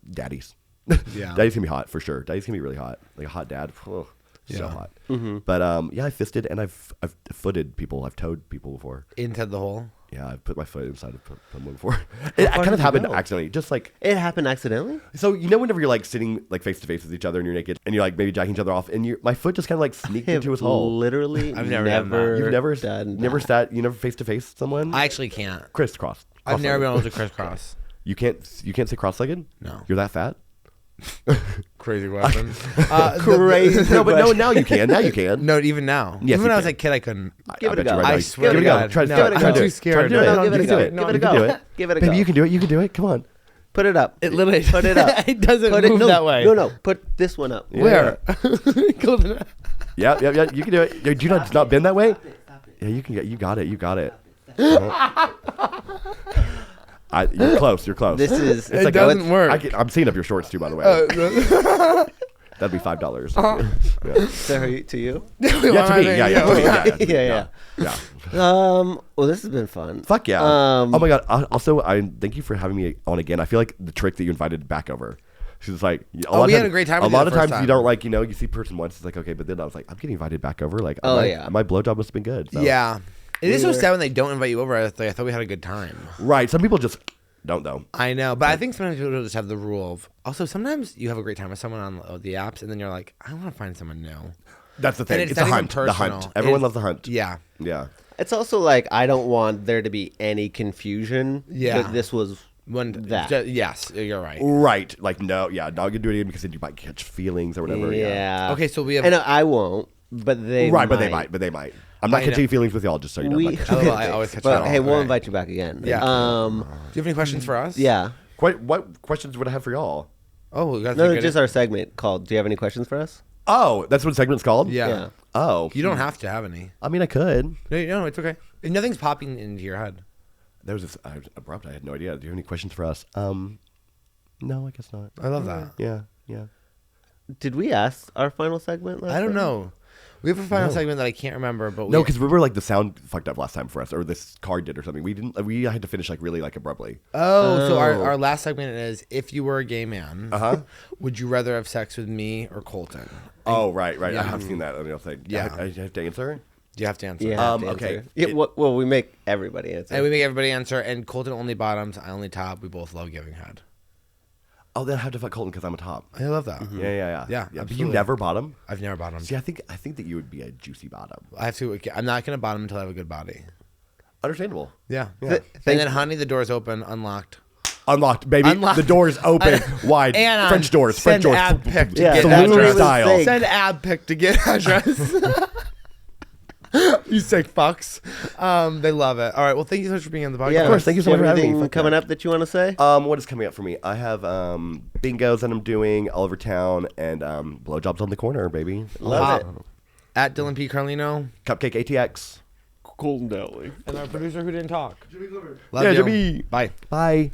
daddies. Yeah. Daddy's gonna be hot for sure. Daddy's gonna be really hot. Like a hot dad. Oh, so Yeah. hot. But yeah, I fisted and I've footed people. I've towed people before. Into the hole. Yeah, I've put my foot inside of someone before. It far kind did of you happened go? accidentally. Just like It happened accidentally. so, you know, whenever you're like sitting like face to face with each other and you're naked and you're like maybe jacking each other off and my foot just kind of like sneaked I have into his hole. literally I've never done that. You've never done never that. sat you never face to face someone. I actually can't. Crisscross. I've never been Cross-legged. able to crisscross. You can't say cross-legged. No. You're that fat. Crazy weapon. Crazy. No, but no, now you can. Now you can. No, even now. Yes, even when you I was can. a kid, I couldn't. Give it a bet you go. right now I you- swear Give it to a go. God. Try No, to do it. I'm Try to too do it. scared. Try to do No, it. no, You give can it a do go. it. No, Give it a You can go. do it. Give it a Baby, go. you can do it. You can do it. Come on. Put it up. It literally Put it up. it doesn't Put it, move no, that way. No. Put this one up. Where? Colton. Yeah. You can do it. Do you not? It's not been that way. Yeah, you can get. You got it. You got it. You're close. You're close. This is. It like, doesn't work. I'm seeing up your shorts too, by the way. That'd be $5. Yeah. To you. Yeah, to me. Yeah. To me, Yeah. Yeah. Well, this has been fun. Fuck yeah. Oh my god. Also, I thank you for having me on again. I feel like the trick that you invited back over. She was like, we had a great time A with you lot the of first times time. you don't like, you see a person once, it's like, okay, but then I was like, I'm getting invited back over. Like, Oh, my, yeah. my blowjob must have been good. So. Yeah. It is so sad when they don't invite you over. I thought we had a good time. Right. Some people just don't though. I know, but I think sometimes people just have the rule of. Also, sometimes you have a great time with someone on the apps, and then you're like, I want to find someone new. That's the thing. And It's not a even hunt. The hunt. personal. Everyone loves the hunt. Yeah. Yeah. It's also like I don't want there to be any confusion. Yeah. That this was that. Yes, you're right. Right. Like, no, yeah, not gonna do it again because then you might catch feelings or whatever. Yeah. Okay, so we have. And I won't, but they Right, might. but they might. I'm not I catching know. feelings with y'all, just so you know. I'm We, not catching- I always catch but that hey, all. we'll Right. invite you back again. Yeah. Um. Do you have any questions for us? Yeah. What questions would I have for y'all? Oh, we got No, just our segment called. Do you have any questions for us? Oh, that's what the segment's called? Yeah. Yeah. Oh. You don't have to have any. I mean, I could. No, it's okay. Nothing's popping into your head. There was this abrupt. I had no idea. Do you have any questions for us? No, I guess not. I love that. Yeah. Did we ask our final segment? Last I don't time? know. We have a final segment that I can't remember, but No, because remember, like the sound fucked up last time for us, or this card did or something. We didn't. We had to finish like really like abruptly. so our last segment is: if you were a gay man, would you rather have sex with me or Colton? Oh, right. I Yeah. have seen that. I mean, I'll say, Yeah. I have to answer. Do you have to answer? Yeah. have to Okay. answer. Yeah, well, we make everybody answer. And we make everybody answer, and Colton only bottoms, I only top. We both love giving head. Oh, then I have to fuck Colton because I'm a top. I love that. Yeah. Yeah, But you absolutely. never bottom. I've never bottomed. See, I think that you would be a juicy bottom. I have to. I'm not gonna bottom until I have a good body. Understandable. Yeah. Yeah. And then, honey, the door's open, unlocked. Unlocked, baby. Unlocked. The doors open wide. And French doors. send ab pic to Yeah, get that's what I Saloon was style. saying. Send ab pic to get address. You sick fucks. They love it. All right. Well, thank you so much for being on the podcast. Yeah, Of course, thank you so do much for having me. anything Fuck coming yeah. up that you want to say? What is coming up for me? I have bingos that I'm doing all over town and blowjobs on the corner, baby. Love it. At Dylan P. Carlino Cupcake ATX. Colton Dowling. and our producer who didn't talk. Love Yeah, you. Jimmy. Bye. Bye.